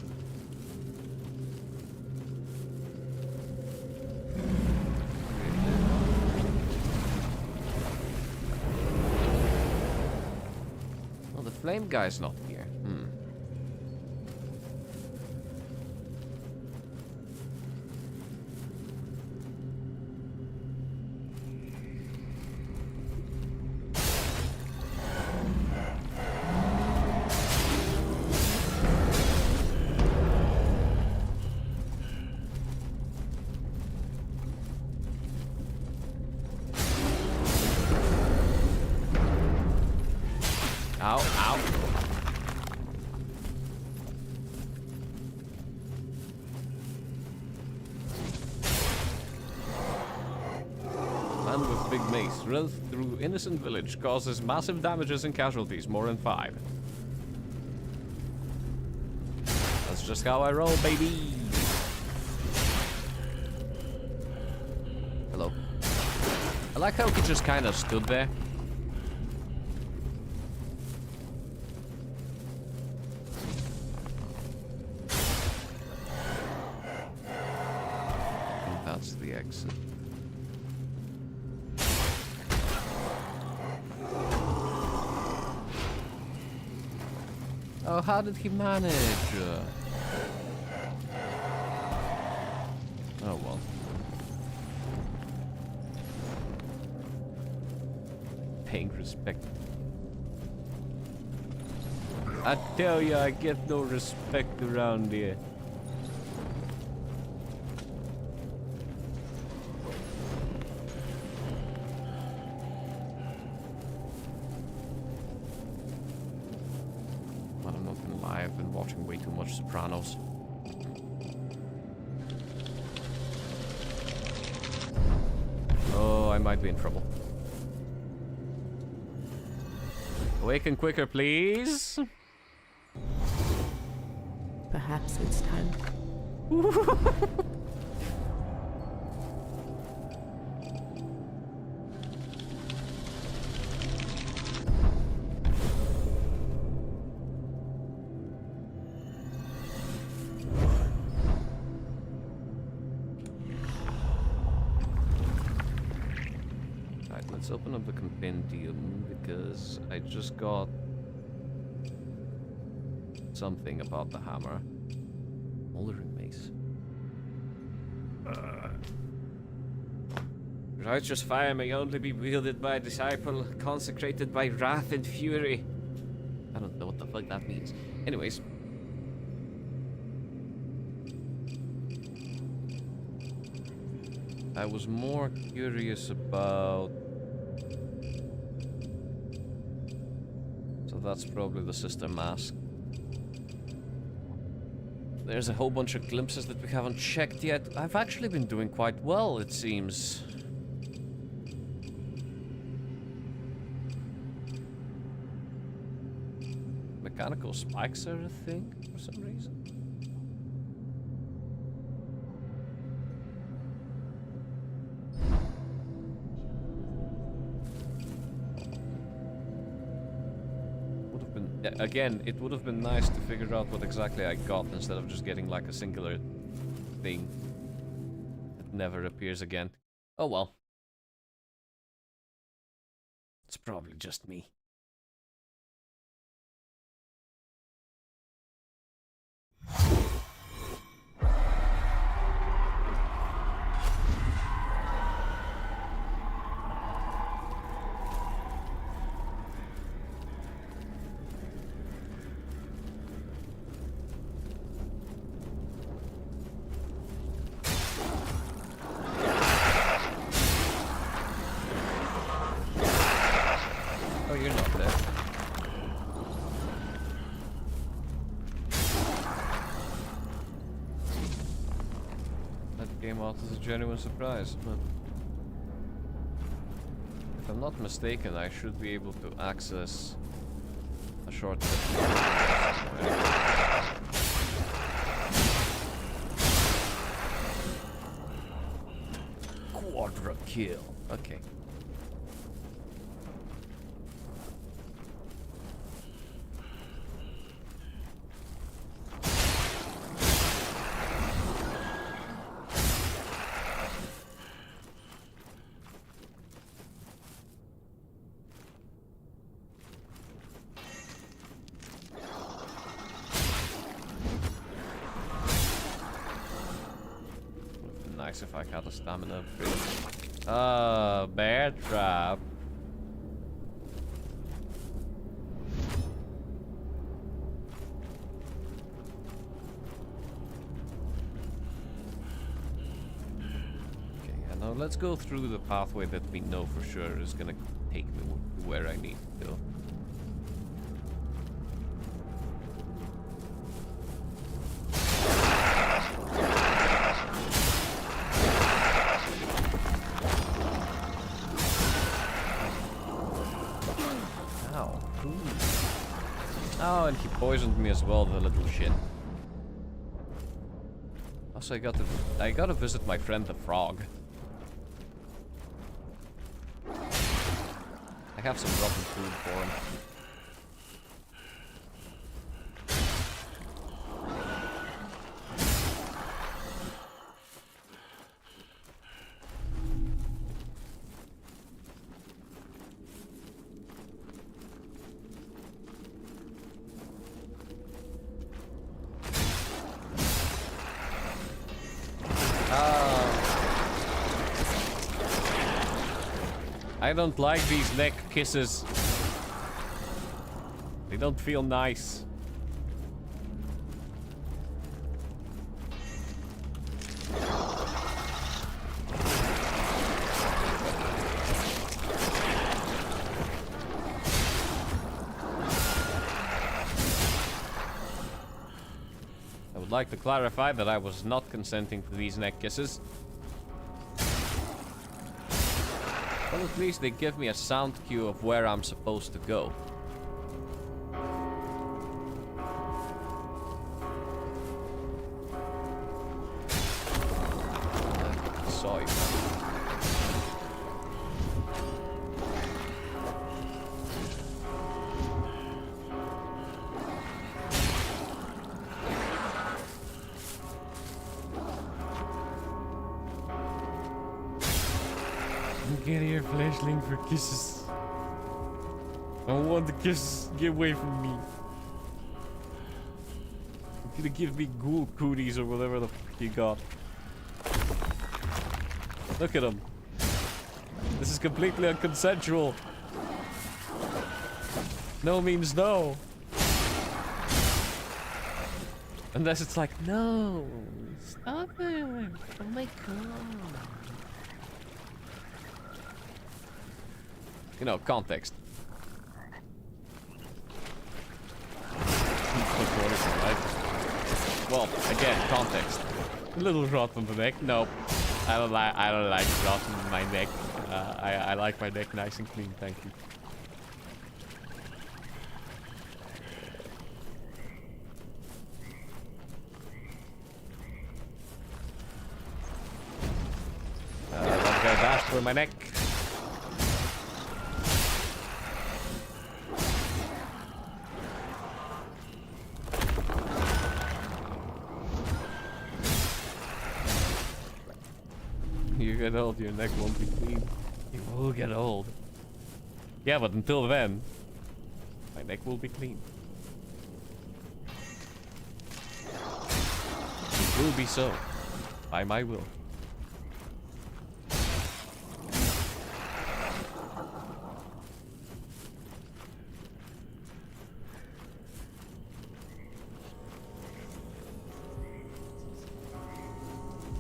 Well, the flame guy's not here. with big mace. Runs through innocent village. Causes massive damages and casualties. More than 5. That's just how I roll, baby. Hello. I like how he just kind of stood there. And that's the exit. Oh, how did he manage? Oh well. Paying respect. I tell you, I get no respect around here. Well, I'm not gonna lie, I've been watching way too much Sopranos. Oh, I might be in trouble. Awaken quicker, please. Perhaps it's time. Alright, let's open up the compendium because I just got something about the hammer. Moldering mace. Righteous fire may only be wielded by a disciple consecrated by wrath and fury. I don't know what the fuck that means. Anyways. I was more curious about... So that's probably the sister mask. There's a whole bunch of glimpses that we haven't checked yet. I've actually been doing quite well, it seems. Mechanical spikes are a thing for some reason. Again, it would have been nice to figure out what exactly I got instead of just getting like a singular thing that never appears again. Oh well. It's probably just me. Came out as a genuine surprise, but if I'm not mistaken, I should be able to access a shortcut. Quadra kill. Okay. Nice if I had a stamina upgrade. Bear trap. Okay, and now let's go through the pathway that we know for sure is gonna take me where I need to go. Oh, and he poisoned me as well, the little shit. Also, I gotta visit my friend the frog. I have some rotten food for him. I don't like these neck kisses. They don't feel nice. I would like to clarify that I was not consenting to these neck kisses. Well, at least they give me a sound cue of where I'm supposed to go. Saw you. Get here, flashling, for kisses. I don't want the kisses. Get away from me. You're gonna give me ghoul cooties or whatever the fuck you got. Look at them. This is completely unconsensual. No means no. Unless it's like, no, stop it. Oh my god. You know, context. Well, again, context. A little rot on the neck. Nope. I don't like rot on my neck. I like my neck nice and clean, thank you. Don't go dash for my neck. You get old, your neck won't be clean. You will get old. Yeah, but until then, my neck will be clean. It will be so, by my will.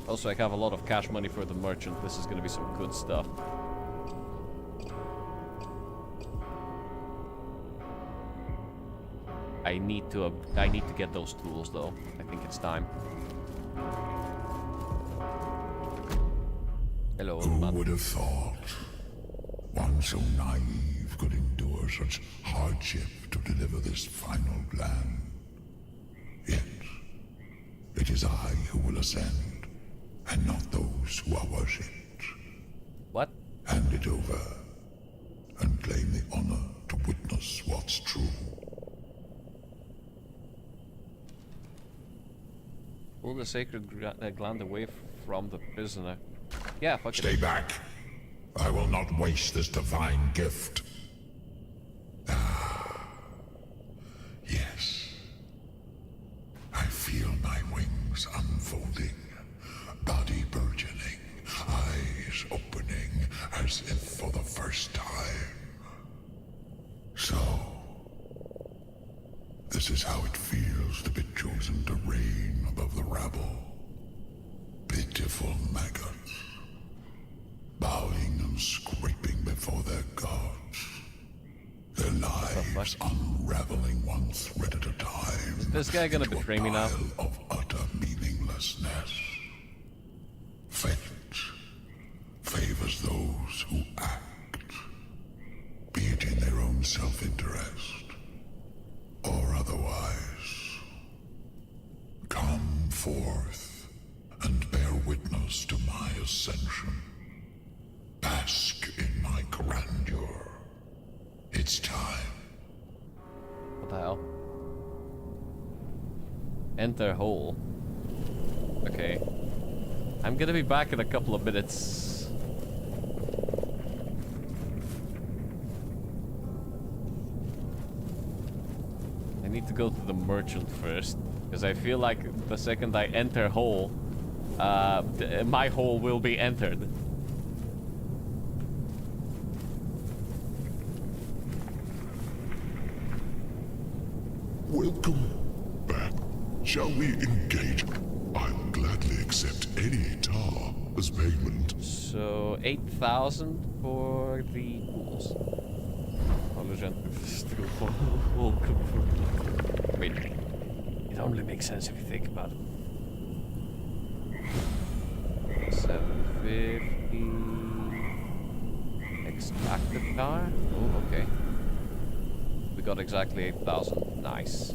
Also, I have a lot of cash money for the merchant. This is gonna be some good stuff. I need to get those tools though. I think it's time. Hello, old man. Who would have thought one so naive could endure such hardship to deliver this final plan? Yet, it is I who will ascend, and not those who are worshipped. What? Hand it over, and claim the honor to witness what's true. Pull the sacred gland away from the prisoner. Yeah, fuck it. Stay back. I will not waste this divine gift. Yes. I feel my wings unfolding, body burgeoning, eyes opening as if for the first time. So, this is how it feels to be chosen to reign above the rabble. Pitiful maggots, bowing and scraping before their gods. Their lives unraveling one thread at a time. Is this guy gonna into betray a me now? pile of utter meaninglessness. Fate favors those who act, be it in their own self-interest or forth and bear witness to my ascension. Bask in my grandeur. It's time. What the hell? Enter hole. Okay. I'm gonna be back in a couple of minutes. I need to go to the merchant first, because I feel like the second I enter hole, my hole will be entered. Welcome back. Shall we engage? I'll gladly accept any tar as payment. So 8,000 for the tools. Wait, it only makes sense if you think about it. 750. Extracted tar? Oh, okay. We got exactly 8,000. Nice.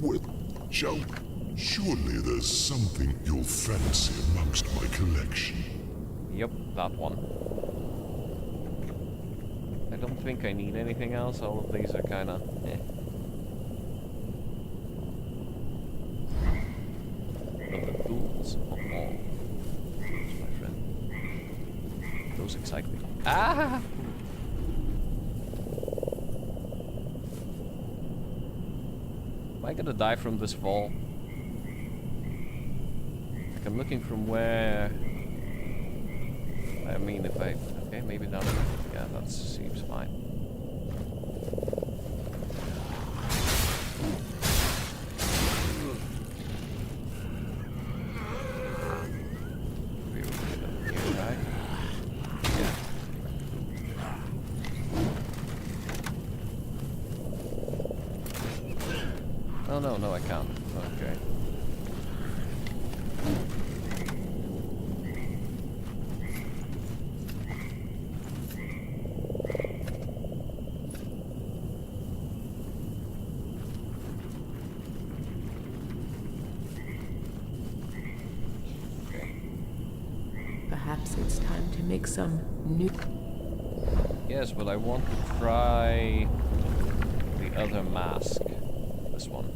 Well, shall... Surely there's something you'll fancy amongst my collection. Yep, that one. I don't think I need anything else. All of these are kind of eh. But the tools, oh, those, my friend. Those excite me. Ah! Am I gonna die from this fall? Like, I'm looking from where. I mean, if I... Okay, maybe down there. Yeah, that seems fine. We will get up here, right? Yeah. Oh, no, I can't. Okay. Perhaps it's time to make some new... Yes, but I want to try the other mask. This one.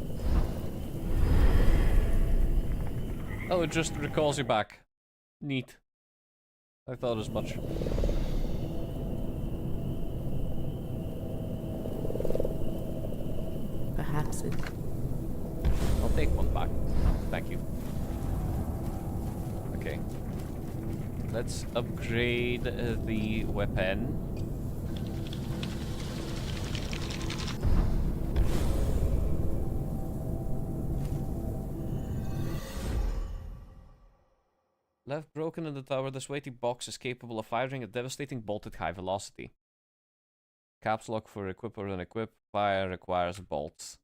Oh, it just recalls you back. Neat. I thought as much. Perhaps it... I'll take one back. Thank you. Okay. Let's upgrade the weapon. Left broken in the tower, this weighty box is capable of firing a devastating bolt at high velocity. Caps lock for equip or unequip. Fire requires bolts.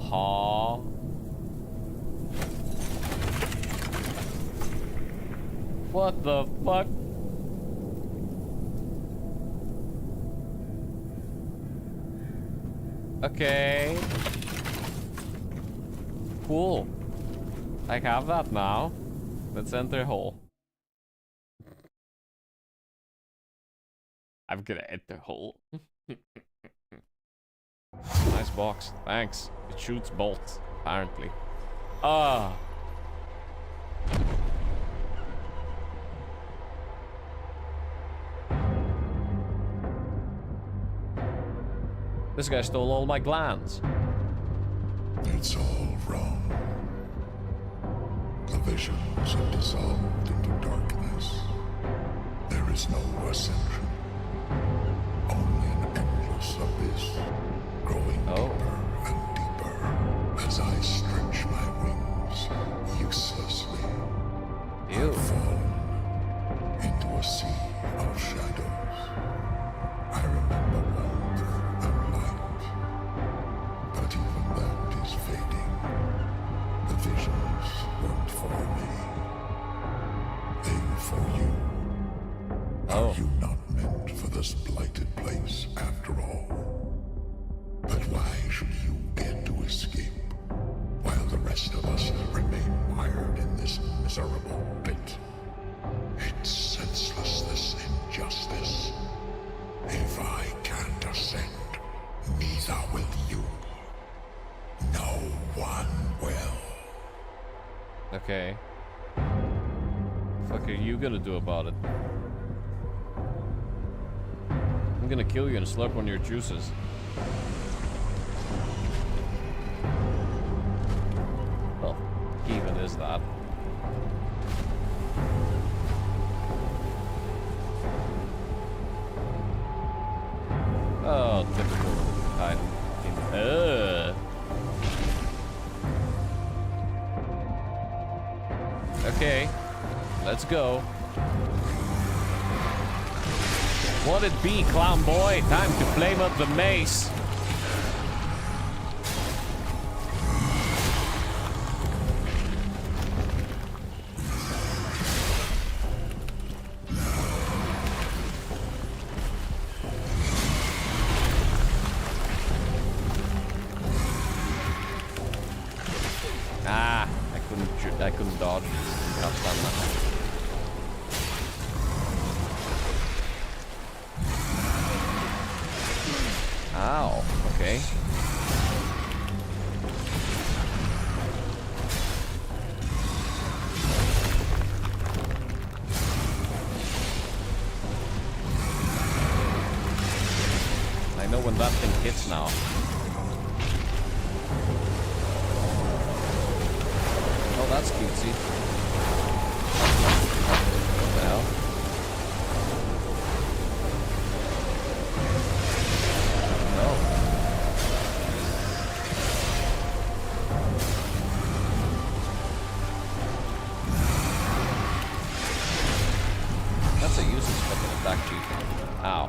Huh? What the fuck? Okay. Cool. I have that now. Let's enter hole. I'm gonna enter hole. Nice box. Thanks. It shoots bolts, apparently. Ah. This guy stole all my glands. It's all wrong. The visions have dissolved into darkness. There is no ascension. Only an endless abyss, growing deeper and deeper as I stretch my wings uselessly. Ew. I've fallen into a sea of shadows. I remember warmth and light, but even that is fading. The visions weren't for me. They were for you. Oh. Are you not meant Okay. Fuck are you gonna do about it? I'm gonna kill you and slurp on your juices. Well, even is that. Oh, typical item. Okay, let's go. What it be, clown boy? Time to flame up the mace. Ah, I couldn't dodge. Can't stand that. Ow, okay. I know when that thing hits now. Oh, that's cutesy. What the hell? That's a useless fucking attack cheat. Ow.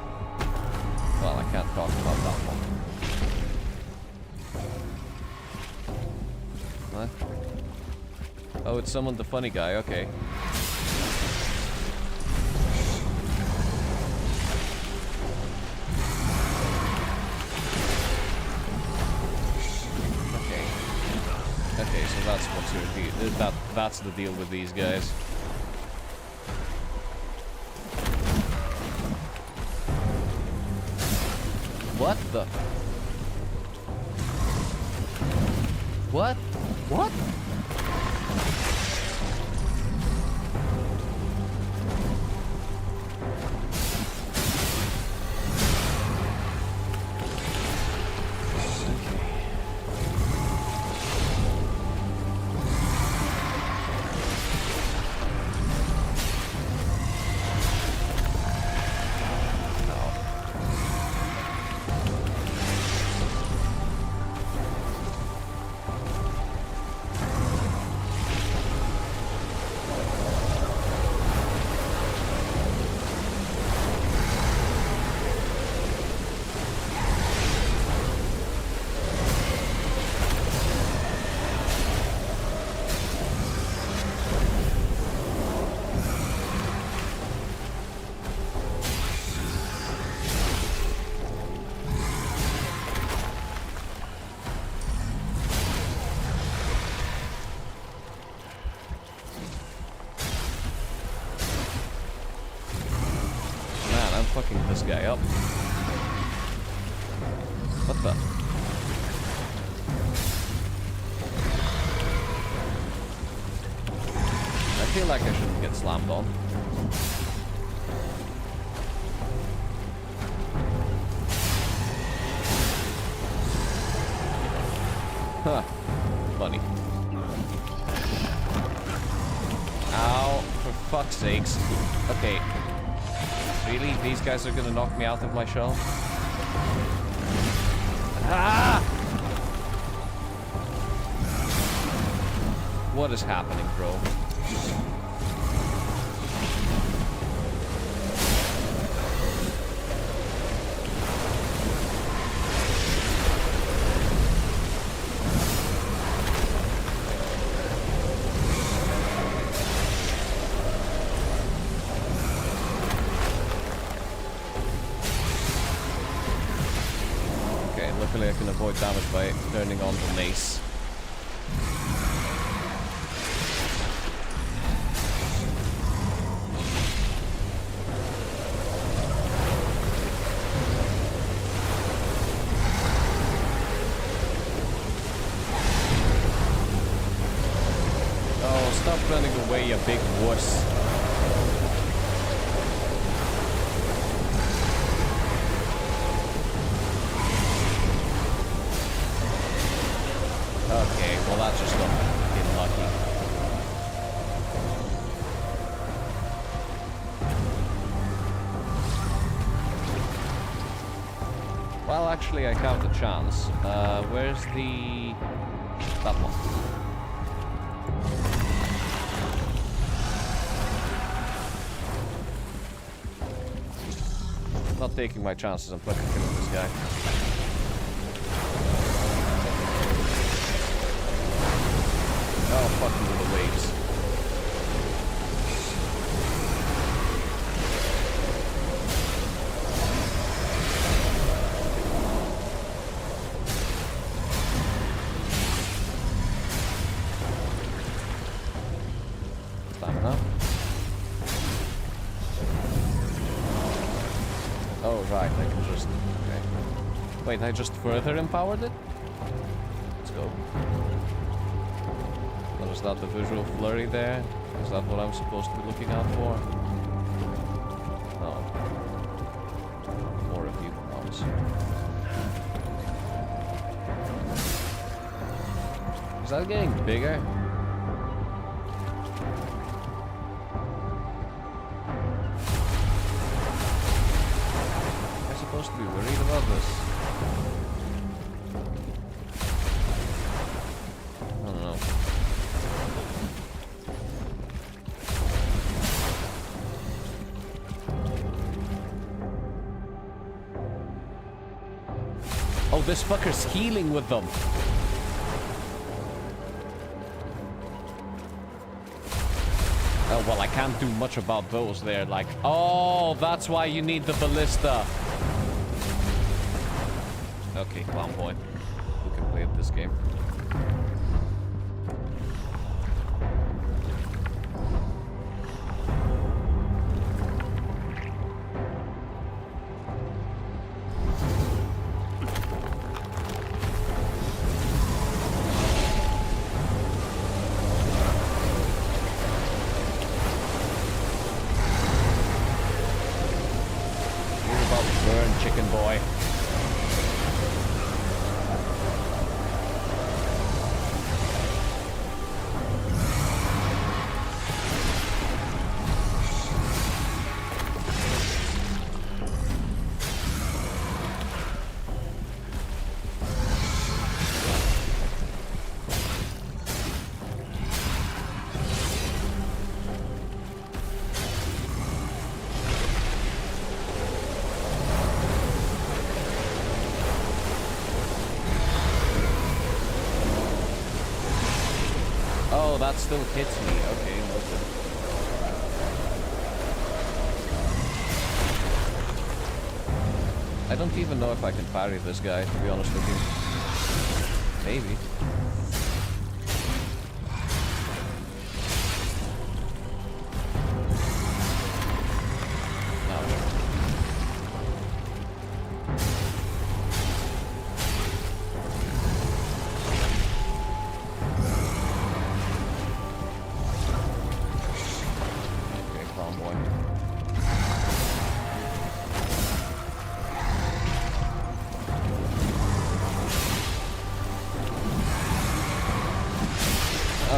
Well, I can't talk about that one. What? Oh, it summoned the funny guy, okay. Okay, so that's what's your deal. That's the deal with these guys. What the? What? What? Fucking this guy up. What the? I feel like I shouldn't get slammed on. Huh. Funny. Ow, for fuck's sakes. Okay. Really? These guys are gonna knock me out of my shell? Ah! What is happening, bro? Luckily I can avoid damage by turning on the mace. Oh, stop running away, a big wuss. Okay, well that's just not getting lucky. Well, actually, I have the chance. Where's the... that one? Not taking my chances. I'm fucking killing this guy. Oh, fucking with the waves. Stamina. Oh, right, I can just... okay. Wait, I just further empowered it? Let's go. What is that, the visual flurry there? Is that what I'm supposed to be looking out for? No. More of you, promise. Is that getting bigger? Supposed to be worried about this. I don't know. Oh, this fucker's healing with them. Oh, well, I can't do much about those there. Like, oh, that's why you need the ballista. Okay, clown boy. Who can play at this game? You're about to burn, chicken boy. Oh, that still hits me. Okay, noted. I don't even know if I can parry this guy, to be honest with you. Maybe.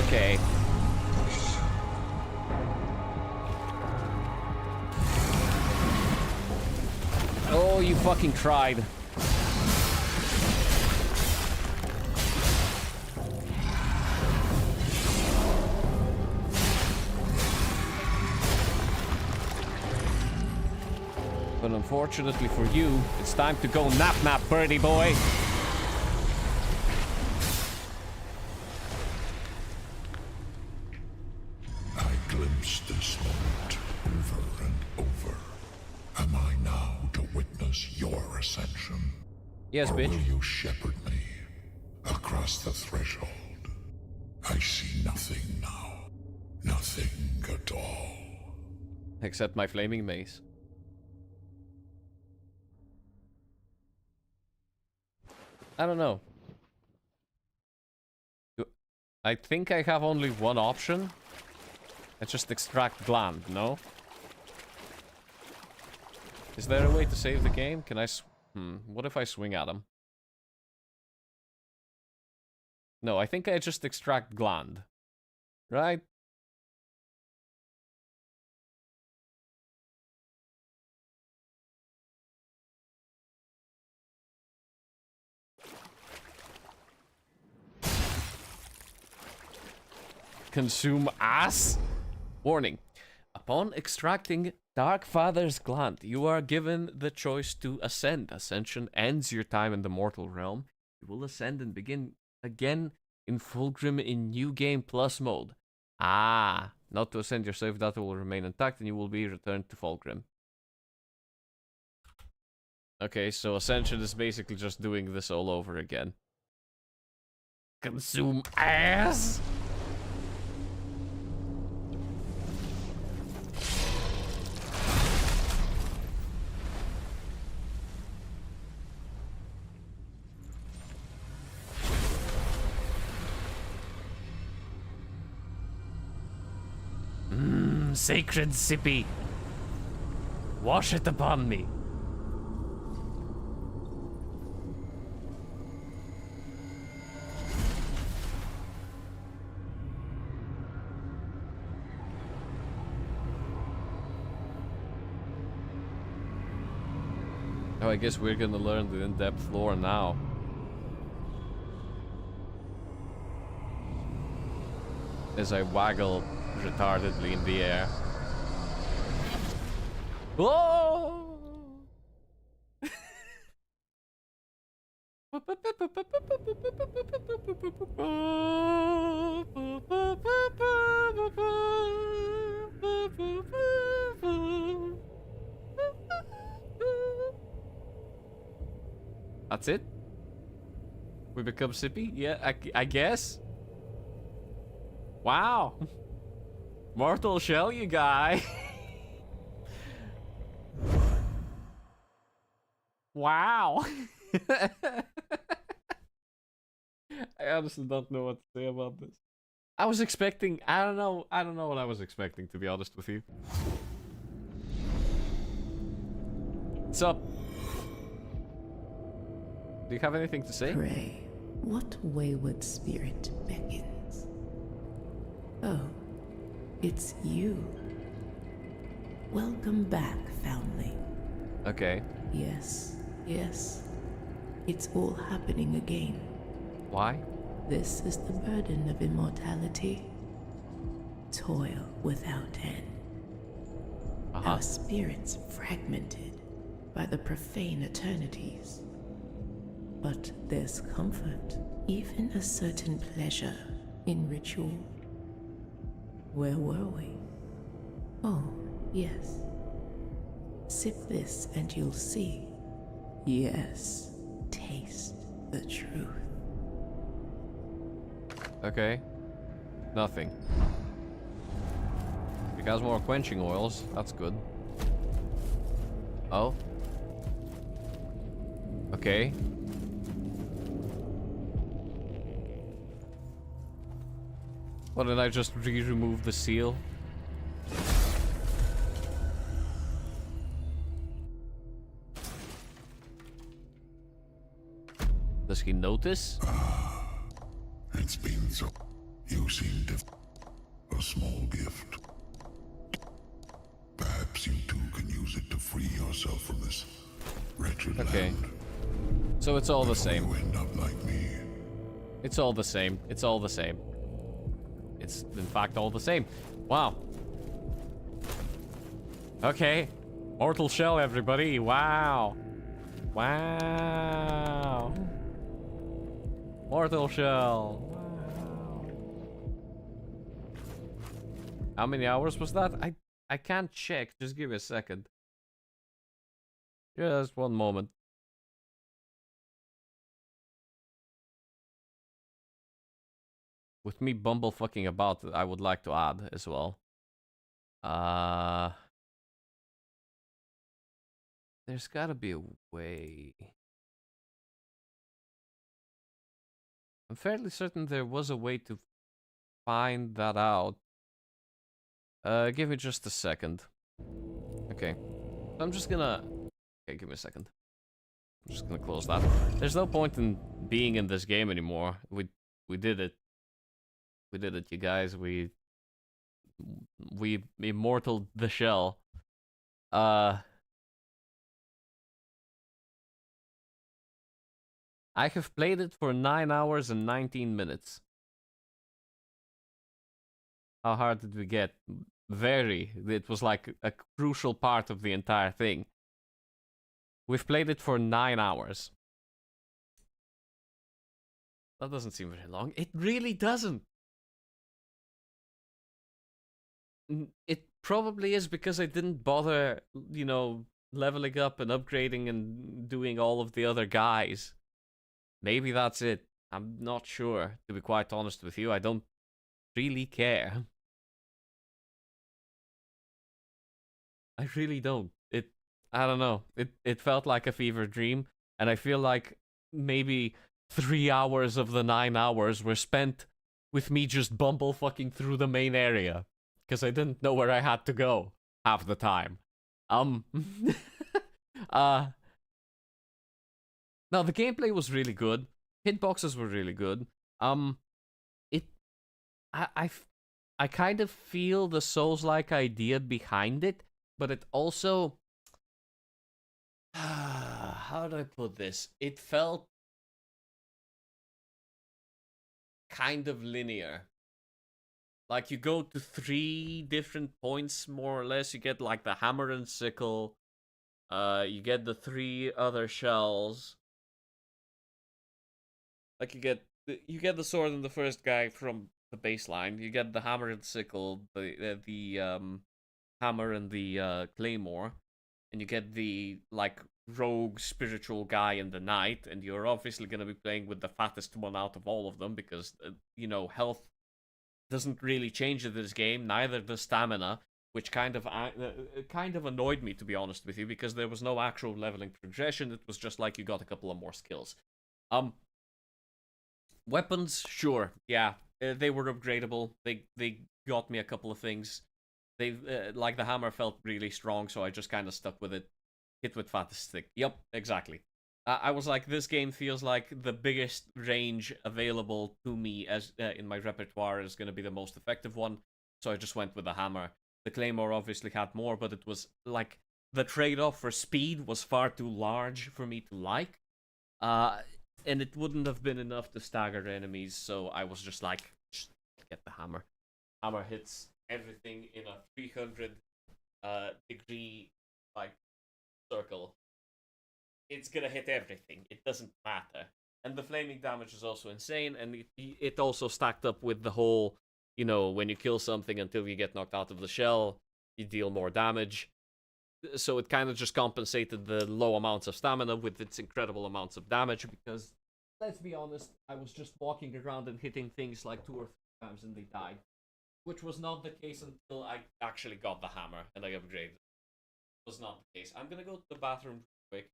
Okay. Oh, you fucking tried. But unfortunately for you, it's time to go nap, birdie boy. Yes, bitch. Or will you shepherd me across the threshold? I see nothing now. Nothing at all. Except my flaming mace. I don't know. I think I have only one option. I just extract gland, no? Is there a way to save the game? Can I what if I swing at him? No, I think I just extract gland. Right? Consume ass? Warning. Upon extracting Dark Father's gland, you are given the choice to ascend. Ascension ends your time in the mortal realm. You will ascend and begin again in Fulgrim in New Game Plus mode. Ah, not to ascend, your save data will remain intact and you will be returned to Fulgrim. Okay, so Ascension is basically just doing this all over again. Consume ass? Sacred sippy. Wash it upon me. Oh, I guess we're gonna learn the in-depth lore now. As I waggle retardedly in the air. Whoa! That's it? We become sippy? Yeah, I guess. Wow. Mortal shell, you guy. Wow. I honestly don't know what to say about this. I was expecting, I don't know what I was expecting, to be honest with you. What's up? Do you have anything to say? Pray, what wayward spirit beckons? Oh, it's you. Welcome back, foundling. Okay. Yes, yes. It's all happening again. Why? This is the burden of immortality. Toil without end. Our spirits fragmented by the profane eternities. But there's comfort, even a certain pleasure in ritual. Where were we? Oh, yes. Sip this and you'll see. Yes, taste the truth. Okay. Nothing. It has more quenching oils. That's good. Oh. Okay. Why did I just remove the seal? Does he notice? It's been so. You seem to. A small gift. Perhaps you too can use it to free yourself from this wretched land. So it's all the same. You end up like me. It's all the same. It's all the same. It's in fact all the same. Wow. Okay. Mortal shell, everybody. Wow. Wow. Mortal shell. Wow. How many hours was that? I can't check. Just give me a second. Just one moment. With me bumblefucking about, I would like to add as well. There's gotta be a way. I'm fairly certain there was a way to find that out. Give me just a second. Okay. I'm just gonna... Okay, give me a second. I'm just gonna close that. There's no point in being in this game anymore. We did it. We did it, you guys. We immortaled the shell. I have played it for 9 hours and 19 minutes. How hard did we get? Very. It was like a crucial part of the entire thing. We've played it for 9 hours. That doesn't seem very long. It really doesn't. It probably is because I didn't bother, you know, leveling up and upgrading and doing all of the other guys. Maybe that's it. I'm not sure, to be quite honest with you. I don't really care. I really don't. I don't know. It felt like a fever dream, and I feel like maybe 3 hours of the 9 hours were spent with me just bumble fucking through the main area, because I didn't know where I had to go half the time. No, the gameplay was really good. Hitboxes were really good. It, I kind of feel the Souls-like idea behind it, but it also, how do I put this? It felt kind of linear. Like, you go to 3 different points, more or less. You get, like, the hammer and sickle. You get the 3 other shells. Like, you get the sword and the first guy from the baseline. You get the hammer and sickle, the hammer and the claymore. And you get the, like, rogue spiritual guy in the night. And you're obviously going to be playing with the fattest one out of all of them. Because, you know, health doesn't really change in this game. Neither does stamina. Which kind of annoyed me, to be honest with you. Because there was no actual leveling progression. It was just like you got a couple of more skills. Weapons, sure, yeah. They were upgradable. They got me a couple of things. They like the hammer felt really strong, so I just kind of stuck with it. Hit with fattest stick. Yep, exactly. I was like, this game feels like the biggest range available to me as in my repertoire is going to be the most effective one. So I just went with the hammer. The claymore obviously had more, but it was like the trade-off for speed was far too large for me to like. And it wouldn't have been enough to stagger enemies, so I was just like, just get the hammer. Hammer hits everything in a 300 degree like circle. It's gonna hit everything. It doesn't matter. And the flaming damage is also insane, and it also stacked up with the whole, you know, when you kill something until you get knocked out of the shell, you deal more damage. So it kind of just compensated the low amounts of stamina with its incredible amounts of damage, because, let's be honest, I was just walking around and hitting things like 2 or 3 times and they died. Which was not the case until I actually got the hammer and I upgraded. It was not the case. I'm gonna go to the bathroom real quick.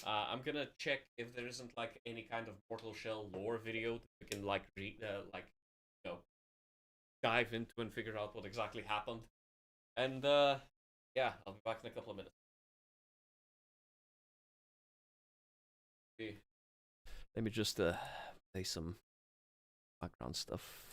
I'm gonna check if there isn't like any kind of Mortal Shell lore video that we can like dive into and figure out what exactly happened. And yeah, I'll be back in a couple of minutes. Let me just play some background stuff.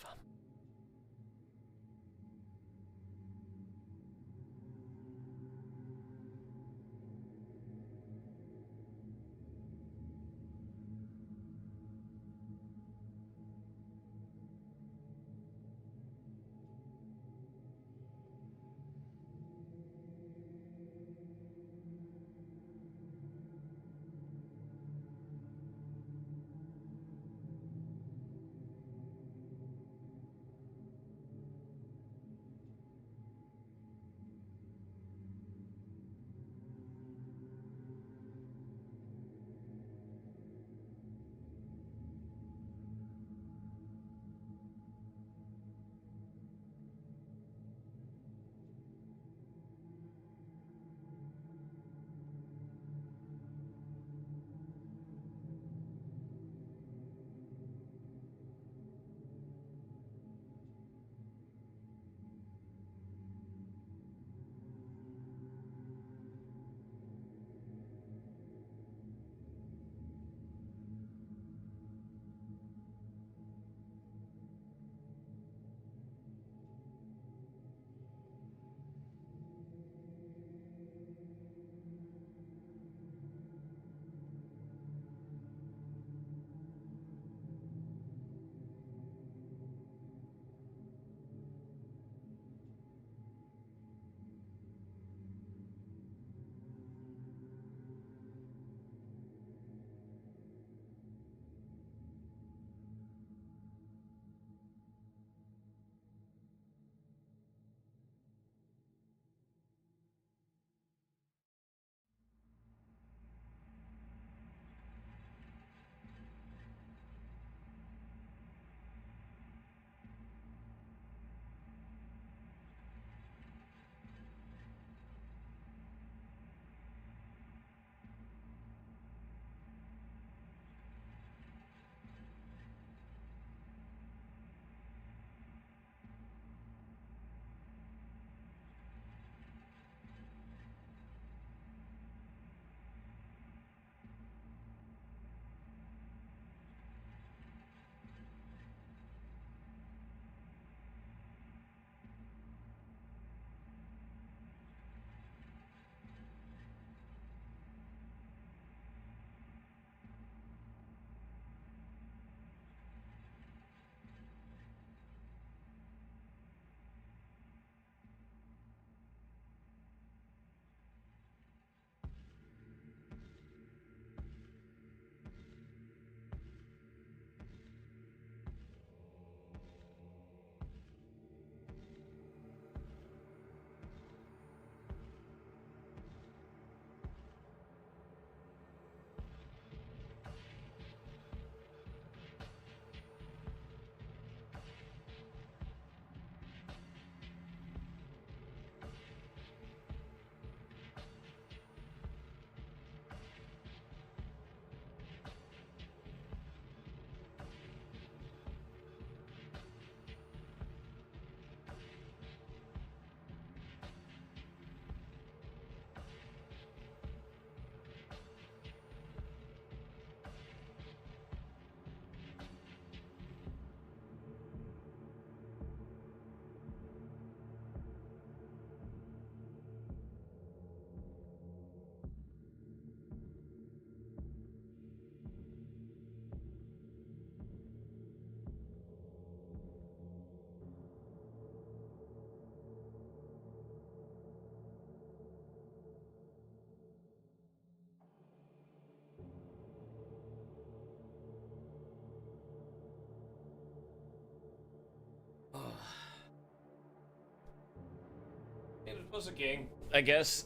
was a king, I guess.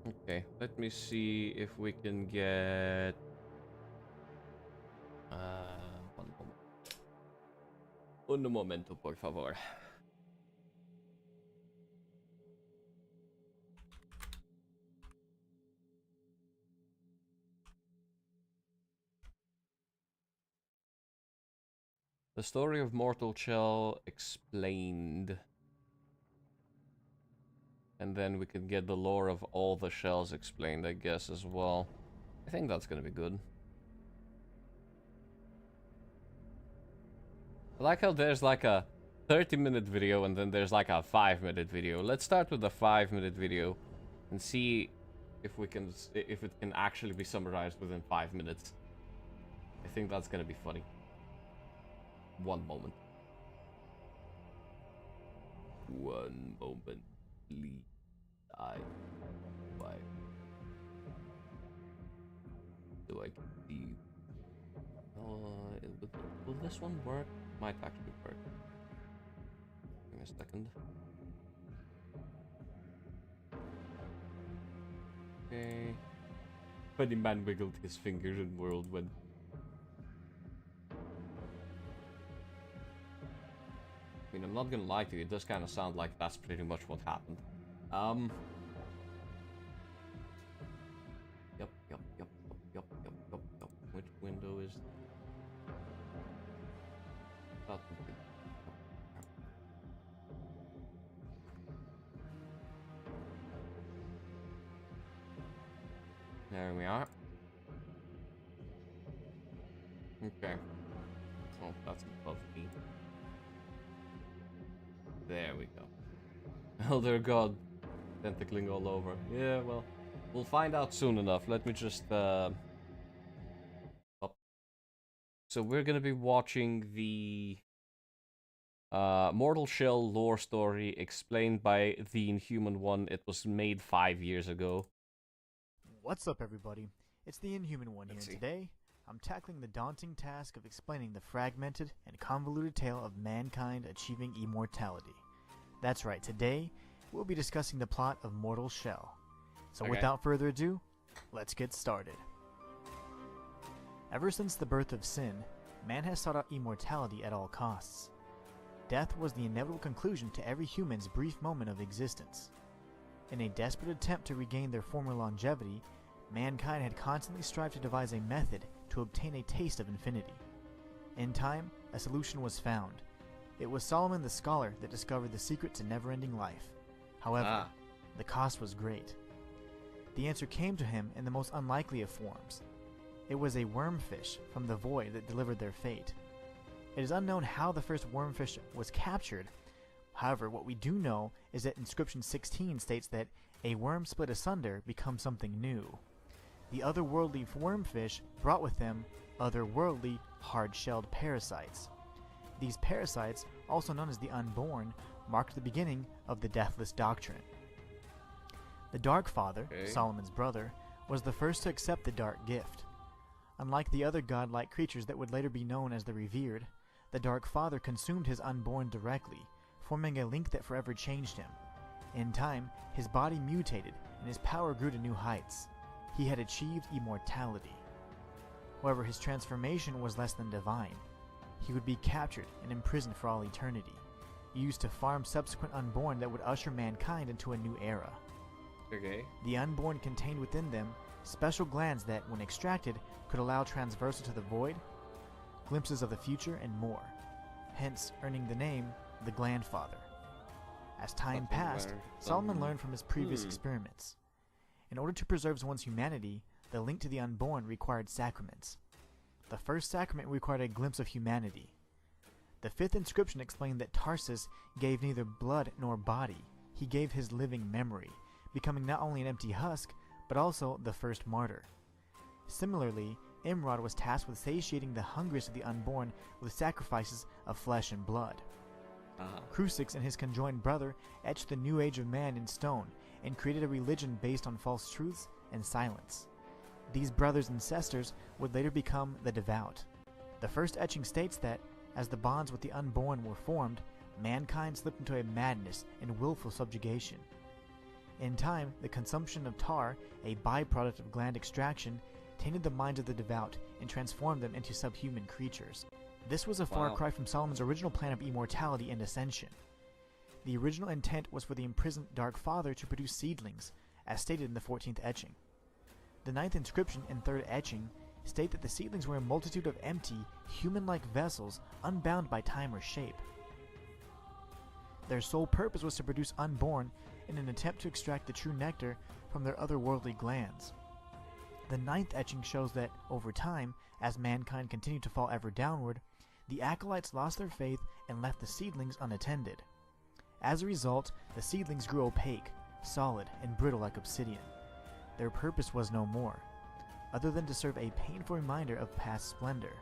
Okay, let me see if we can get... one moment. Un momento, por favor. The story of Mortal Shell explained. And then we can get the lore of all the shells explained, I guess, as well. I think that's gonna be good. I like how there's like a 30-minute video and then there's like a 5-minute video. Let's start with the 5-minute video and see if it can actually be summarized within 5 minutes. I think that's gonna be funny. One moment. One moment, please. Why? Do I see? Will this one work? Might actually work. Give me a second. Okay. Funny man wiggled his fingers and whirled when. I mean, I'm not gonna lie to you, it does kind of sound like that's pretty much what happened. Yep. Which window is... That would be... There we are. Okay. Oh, that's above me. There we go. Elder God. Tentacling all over. Yeah, well, we'll find out soon enough. Let me just, up. So we're gonna be watching the Mortal Shell lore story explained by the Inhuman One. It was made 5 years ago. What's up, everybody? It's the Inhuman One here, Let's and see. today I'm tackling the daunting task of explaining the fragmented and convoluted tale of mankind achieving immortality. That's right, today we'll be discussing the plot of Mortal Shell. So Okay. without further ado, let's get started. Ever since the birth of sin, man has sought out immortality at all costs. Death was the inevitable conclusion to every human's brief moment of existence. In a desperate attempt to regain their former longevity, mankind had constantly strived to devise a method to obtain a taste of infinity. In time, a solution was found. It was Solomon the Scholar that discovered the secret to never-ending life. However, the cost was great. The answer came to him in the most unlikely of forms. It was a wormfish from the void that delivered their fate. It is unknown how the first wormfish was captured. However, what we do know is that inscription 16 states that a worm split asunder becomes something new. The otherworldly wormfish brought with them otherworldly hard-shelled parasites. These parasites, also known as the Unborn, marked the beginning of the Deathless Doctrine. The Dark Father, Solomon's brother, was the first to accept the Dark Gift. Unlike the other godlike creatures that would later be known as the Revered, the Dark Father consumed his Unborn directly, forming a link that forever changed him. In time, his body mutated and his power grew to new heights. He had achieved immortality. However, his transformation was less than divine. He would be captured and imprisoned for all eternity, used to farm subsequent Unborn that would usher mankind into a new era. Okay. The Unborn contained within them special glands that, when extracted, could allow transversal to the void, glimpses of the future, and more, hence earning the name the Glandfather. As time passed, Solomon learned from his previous experiments. In order to preserve one's humanity, the link to the Unborn required sacraments. The first sacrament required a glimpse of humanity. The fifth inscription explained that Tarsus gave neither blood nor body. He gave his living memory, becoming not only an empty husk, but also the first martyr. Similarly, Imrod was tasked with satiating the hungriest of the Unborn with sacrifices of flesh and blood. Crucix and his conjoined brother etched the new age of man in stone and created a religion based on false truths and silence. These brothers and sisters would later become the devout. The first etching states that As the bonds with the unborn were formed, mankind slipped into a madness and willful subjugation. In time, the consumption of tar, a byproduct of gland extraction, tainted the minds of the devout and transformed them into subhuman creatures. This was a far Wow. cry from Solomon's original plan of immortality and ascension. The original intent was for the imprisoned Dark Father to produce seedlings, as stated in the 14th etching. The 9th inscription and 3rd etching state that the seedlings were a multitude of empty, human-like vessels unbound by time or shape. Their sole purpose was to produce unborn in an attempt to extract the true nectar from their otherworldly glands. The 9th etching shows that, over time, as mankind continued to fall ever downward, the acolytes lost their faith and left the seedlings unattended. As a result, the seedlings grew opaque, solid, and brittle like obsidian. Their purpose was no more, other than to serve a painful reminder of past splendor,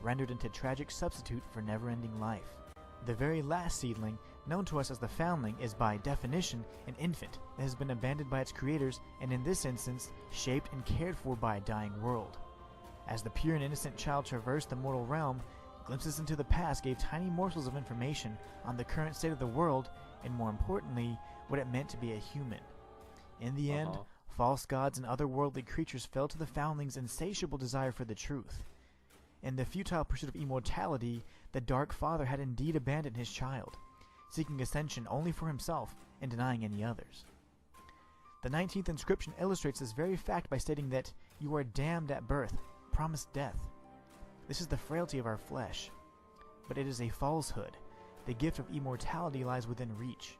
rendered into tragic substitute for never-ending life. The very last seedling, known to us as the foundling, is by definition an infant that has been abandoned by its creators and in this instance shaped and cared for by a dying world. As the pure and innocent child traversed the mortal realm, glimpses into the past gave tiny morsels of information on the current state of the world and, more importantly, what it meant to be a human. In the end, false gods and otherworldly creatures fell to the foundling's insatiable desire for the truth. In the futile pursuit of immortality, the Dark Father had indeed abandoned his child, seeking ascension only for himself and denying any others. The 19th inscription illustrates this very fact by stating that you are damned at birth, promised death. This is the frailty of our flesh, but it is a falsehood. The gift of immortality lies within reach.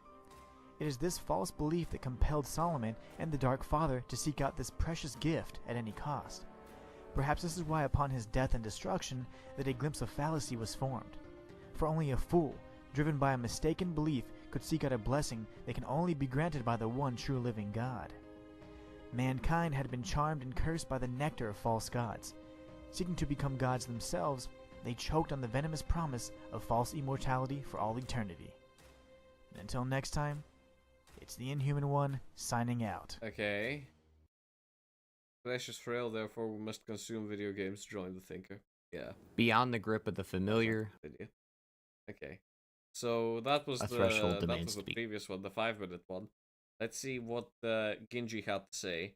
It is this false belief that compelled Solomon and the Dark Father to seek out this precious gift at any cost. Perhaps this is why upon his death and destruction that a glimpse of fallacy was formed. For only a fool, driven by a mistaken belief, could seek out a blessing that can only be granted by the one true living God. Mankind had been charmed and cursed by the nectar of false gods. Seeking to become gods themselves, they choked on the venomous promise of false immortality for all eternity. And until next time, it's the Inhuman One signing out. Okay. Flesh is frail, therefore we must consume video games to join the thinker. Yeah. Beyond the grip of the familiar, Video. Okay. So that was A threshold demands the to be- previous one, the 5-minute one. Let's see what Ginji had to say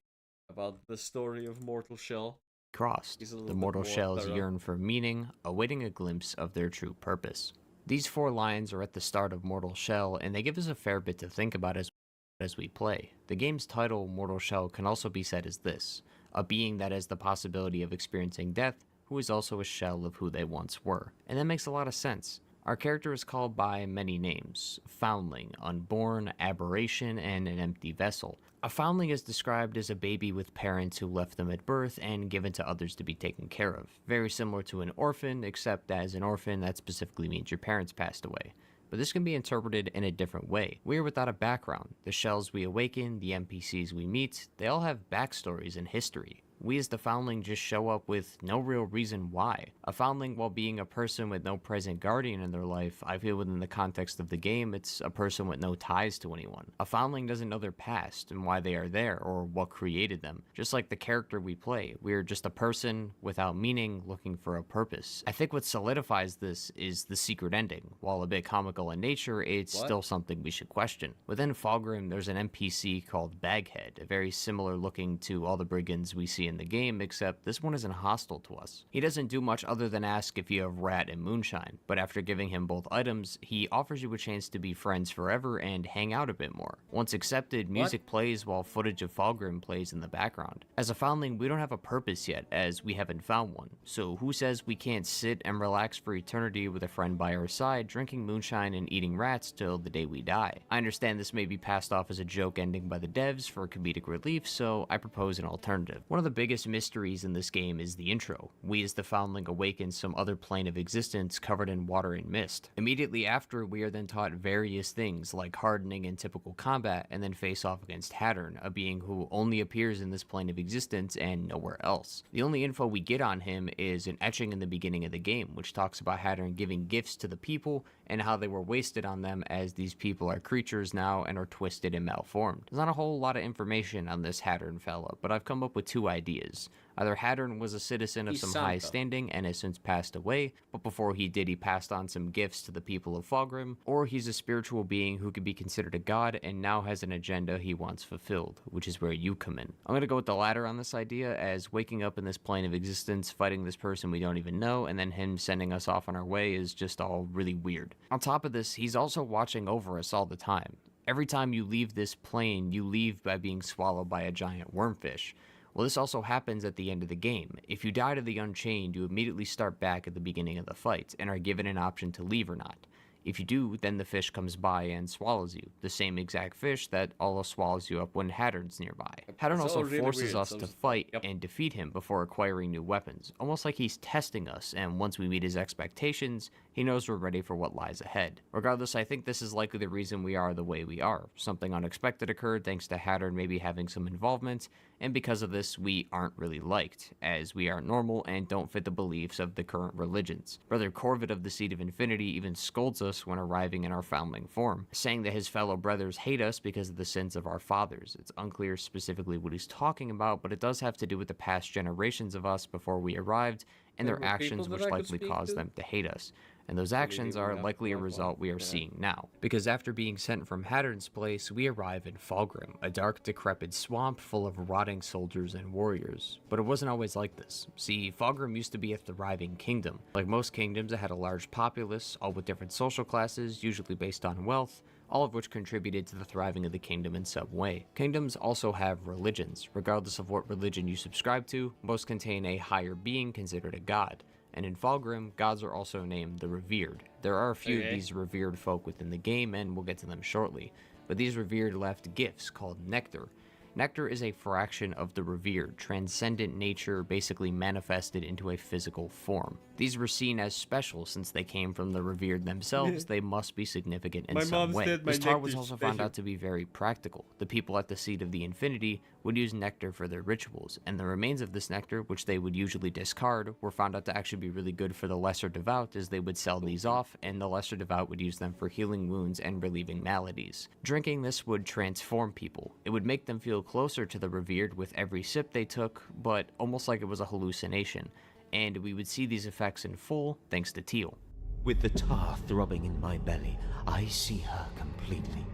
about the story of Mortal Shell. crossed, He's a little the bit mortal more shells thorough. yearn for meaning, awaiting a glimpse of their true purpose. These 4 lines are at the start of Mortal Shell, and they give us a fair bit to think about as we play. The game's title, Mortal Shell, can also be said as this: a being that has the possibility of experiencing death, who is also a shell of who they once were. And that makes a lot of sense. Our character is called by many names: foundling, unborn, aberration, and an empty vessel. A foundling is described as a baby with parents who left them at birth and given to others to be taken care of. Very similar to an orphan, except as an orphan, that specifically means your parents passed away. But this can be interpreted in a different way. We are without a background. The shells we awaken, the NPCs we meet, they all have backstories and history. We as the foundling just show up with no real reason why. A foundling, while being a person with no present guardian in their life, I feel within the context of the game, it's a person with no ties to anyone. A foundling doesn't know their past and why they are there or what created them. Just like the character we play, we are just a person without meaning looking for a purpose. I think what solidifies this is the secret ending. While a bit comical in nature, it's What? still something we should question. Within Fulgrim, there's an NPC called Baghead, very similar looking to all the brigands we see in the game, except this one isn't hostile to us. He doesn't do much other than ask if you have rat and moonshine, but after giving him both items, he offers you a chance to be friends forever and hang out a bit more. Once accepted, music plays while footage of Fulgrim plays in the background. As a foundling, we don't have a purpose yet, as we haven't found one. So who says we can't sit and relax for eternity with a friend by our side, drinking moonshine and eating rats till the day we die? I understand this may be passed off as a joke ending by the devs for comedic relief, so I propose an alternative. One of the biggest mysteries in this game is the intro. We as the foundling awaken some other plane of existence covered in water and mist. Immediately after, we are then taught various things like hardening in typical combat, and then face off against Hattern, a being who only appears in this plane of existence and nowhere else. The only info we get on him is an etching in the beginning of the game, which talks about Hattern giving gifts to the people and how they were wasted on them, as these people are creatures now and are twisted and malformed. There's not a whole lot of information on this Hattern fella, but I've come up with 2 ideas. ideas. Either Hattern was a citizen of He's some high Santa. standing and has since passed away, but before he did, he passed on some gifts to the people of Fulgrim, or he's a spiritual being who could be considered a god and now has an agenda he wants fulfilled, which is where you come in. I'm gonna go with the latter on this idea, as waking up in this plane of existence, fighting this person we don't even know, and then him sending us off on our way is just all really weird. On top of this, he's also watching over us all the time. Every time you leave this plane, you leave by being swallowed by a giant wormfish. Well, this also happens at the end of the game. If you die to the Unchained, you immediately start back at the beginning of the fight, and are given an option to leave or not. If you do, then the fish comes by and swallows you, the same exact fish that almost swallows you up when Hattern's nearby. Hattern It's also all really forces weird, us so to just- fight yep. and defeat him before acquiring new weapons, almost like he's testing us, and once we meet his expectations, he knows we're ready for what lies ahead. Regardless, I think this is likely the reason we are the way we are. Something unexpected occurred thanks to Hattern maybe having some involvement, and because of this, we aren't really liked, as we aren't normal and don't fit the beliefs of the current religions. Brother Corvid of the Seed of Infinity even scolds us when arriving in our foundling form, saying that his fellow brothers hate us because of the sins of our fathers. It's unclear specifically what he's talking about, but it does have to do with the past generations of us before we arrived, and There their were actions people that which I could likely speak caused to? them to hate us. And those actions are likely a result we are seeing now. Because after being sent from Hattern's place, we arrive in Fulgrim, a dark, decrepit swamp full of rotting soldiers and warriors. But it wasn't always like this. See, Fulgrim used to be a thriving kingdom. Like most kingdoms, it had a large populace, all with different social classes, usually based on wealth, all of which contributed to the thriving of the kingdom in some way. Kingdoms also have religions. Regardless of what religion you subscribe to, most contain a higher being considered a god. And in Fulgrim, gods are also named the Revered. There are a few of these revered folk within the game, and we'll get to them shortly. But these revered left gifts called Nectar. Nectar is a fraction of the revered, transcendent nature basically manifested into a physical form. These were seen as special since they came from the revered themselves. They must be significant in some way. This tar was also found out to be very practical. The people at the Seed of the Infinity would use nectar for their rituals, and the remains of this nectar, which they would usually discard, were found out to actually be really good for the lesser devout, as they would sell these off, and the lesser devout would use them for healing wounds and relieving maladies. Drinking this would transform people. It would make them feel closer to the revered with every sip they took, but almost like it was a hallucination, and we would see these effects in full thanks to Teal. With the tar throbbing in my belly, I see her completely.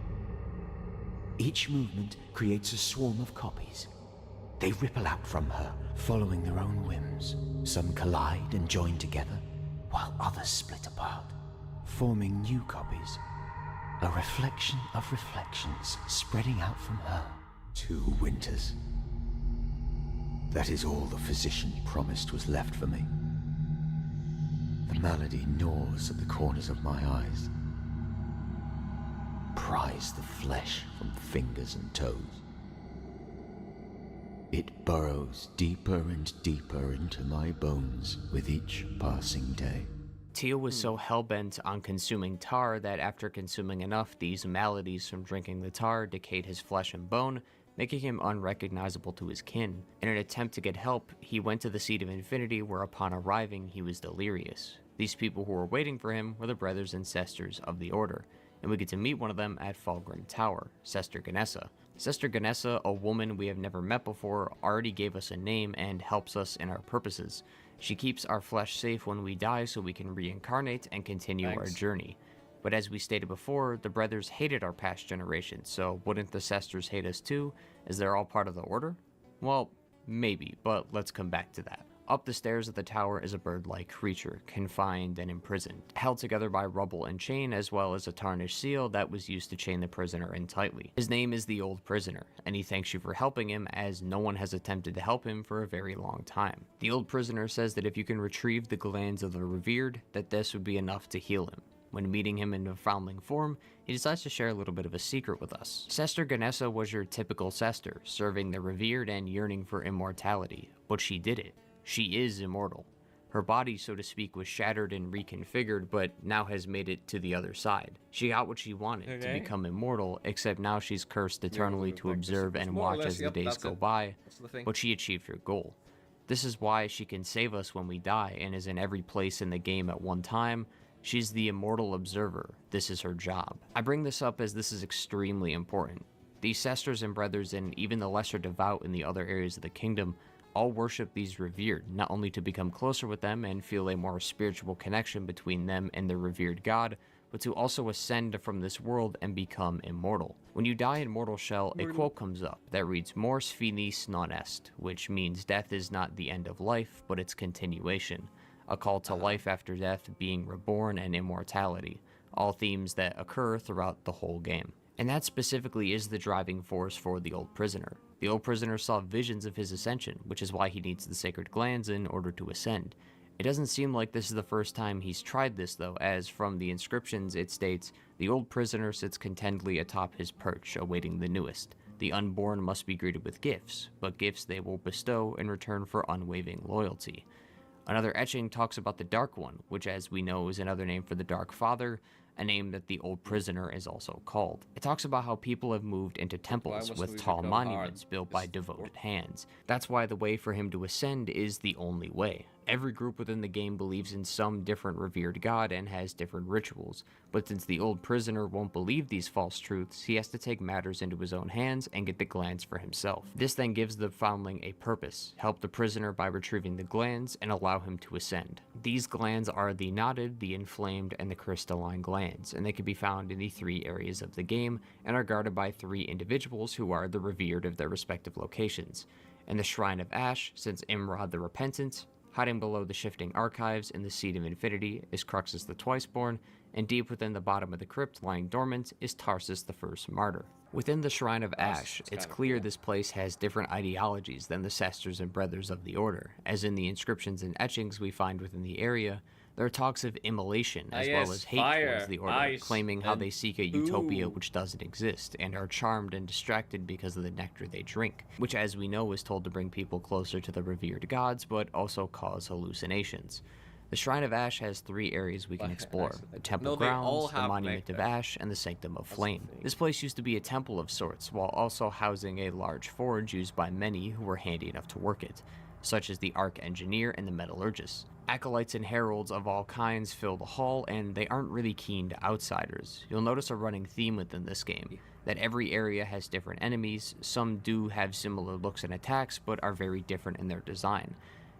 Each movement creates a swarm of copies. They ripple out from her, following their own whims. Some collide and join together, while others split apart, forming new copies. A reflection of reflections spreading out from her. 2 winters. That is all the physician promised was left for me. The malady gnaws at the corners of my eyes. Pries the flesh from fingers and toes. It burrows deeper and deeper into my bones with each passing day. Teal was so hell-bent on consuming tar that after consuming enough, these maladies from drinking the tar decayed his flesh and bone, making him unrecognizable to his kin. In an attempt to get help, he went to the Seed of Infinity, where upon arriving, he was delirious. These people who were waiting for him were the brothers and sisters of the Order, and we get to meet one of them at Fulgrim Tower, Sester Ganessa. Sester Ganessa, a woman we have never met before, already gave us a name and helps us in our purposes. She keeps our flesh safe when we die so we can reincarnate and continue our journey. But as we stated before, the brothers hated our past generations, so wouldn't the Sesters hate us too, as they're all part of the Order? Well, maybe, but let's come back to that. Up the stairs of the tower is a bird-like creature, confined and imprisoned, held together by rubble and chain, as well as a tarnished seal that was used to chain the prisoner in tightly. His name is the Old Prisoner, and he thanks you for helping him, as no one has attempted to help him for a very long time. The Old Prisoner says that if you can retrieve the glands of the revered, that this would be enough to heal him. When meeting him in a foundling form, he decides to share a little bit of a secret with us. Sester Ganessa was your typical Sester, serving the revered and yearning for immortality, but she did it. She is immortal. Her body, so to speak, was shattered and reconfigured, but now has made it to the other side. She got what she wanted, to become immortal, except now she's cursed eternally to observe and watch as the days go by, but she achieved her goal. This is why she can save us when we die and is in every place in the game at one time. She's the immortal observer. This is her job. I bring this up as this is extremely important. These Sesters and brothers, and even the lesser devout in the other areas of the kingdom, all worship these revered, not only to become closer with them and feel a more spiritual connection between them and their revered god, but to also ascend from this world and become immortal. When you die in Mortal Shell, a quote comes up that reads, Mors finis non est, which means death is not the end of life, but its continuation. A call to life after death, being reborn, and immortality, all themes that occur throughout the whole game. And that specifically is the driving force for the Old Prisoner. The Old Prisoner saw visions of his ascension, which is why he needs the sacred glands in order to ascend. It doesn't seem like this is the first time he's tried this though, as from the inscriptions it states, the Old Prisoner sits contentedly atop his perch, awaiting the newest. The unborn must be greeted with gifts, but gifts they will bestow in return for unwavering loyalty. Another etching talks about the Dark One, which as we know is another name for the Dark Father, a name that the Old Prisoner is also called. It talks about how people have moved into temples with tall monuments built by devoted hands. That's why the way for him to ascend is the only way. Every group within the game believes in some different revered god and has different rituals, but since the Old Prisoner won't believe these false truths, he has to take matters into his own hands and get the glands for himself. This then gives the foundling a purpose, help the prisoner by retrieving the glands and allow him to ascend. These glands are the knotted, the inflamed, and the crystalline glands, and they can be found in the 3 areas of the game and are guarded by 3 individuals who are the revered of their respective locations. In the Shrine of Ash, since Imrod the Repentant, hiding below the shifting archives in the Seed of Infinity is Cruxus the Twiceborn, and deep within the bottom of the crypt lying dormant is Tarsus the First Martyr. Within the Shrine of Ash, it's clear this place has different ideologies than the Sisters and Brothers of the Order, as in the inscriptions and etchings we find within the area. There are talks of immolation as well as hate towards the Order, claiming how they seek a utopia which doesn't exist, and are charmed and distracted because of the nectar they drink, which as we know is told to bring people closer to the revered gods, but also cause hallucinations. The Shrine of Ash has 3 areas we can explore: the Temple Grounds, the Monument of Ash, and the Sanctum of Flame. This place used to be a temple of sorts, while also housing a large forge used by many who were handy enough to work it, such as the Arch-Engineer and the Metallurgist. Acolytes and heralds of all kinds fill the hall, and they aren't really keen to outsiders. You'll notice a running theme within this game, that every area has different enemies. Some do have similar looks and attacks, but are very different in their design.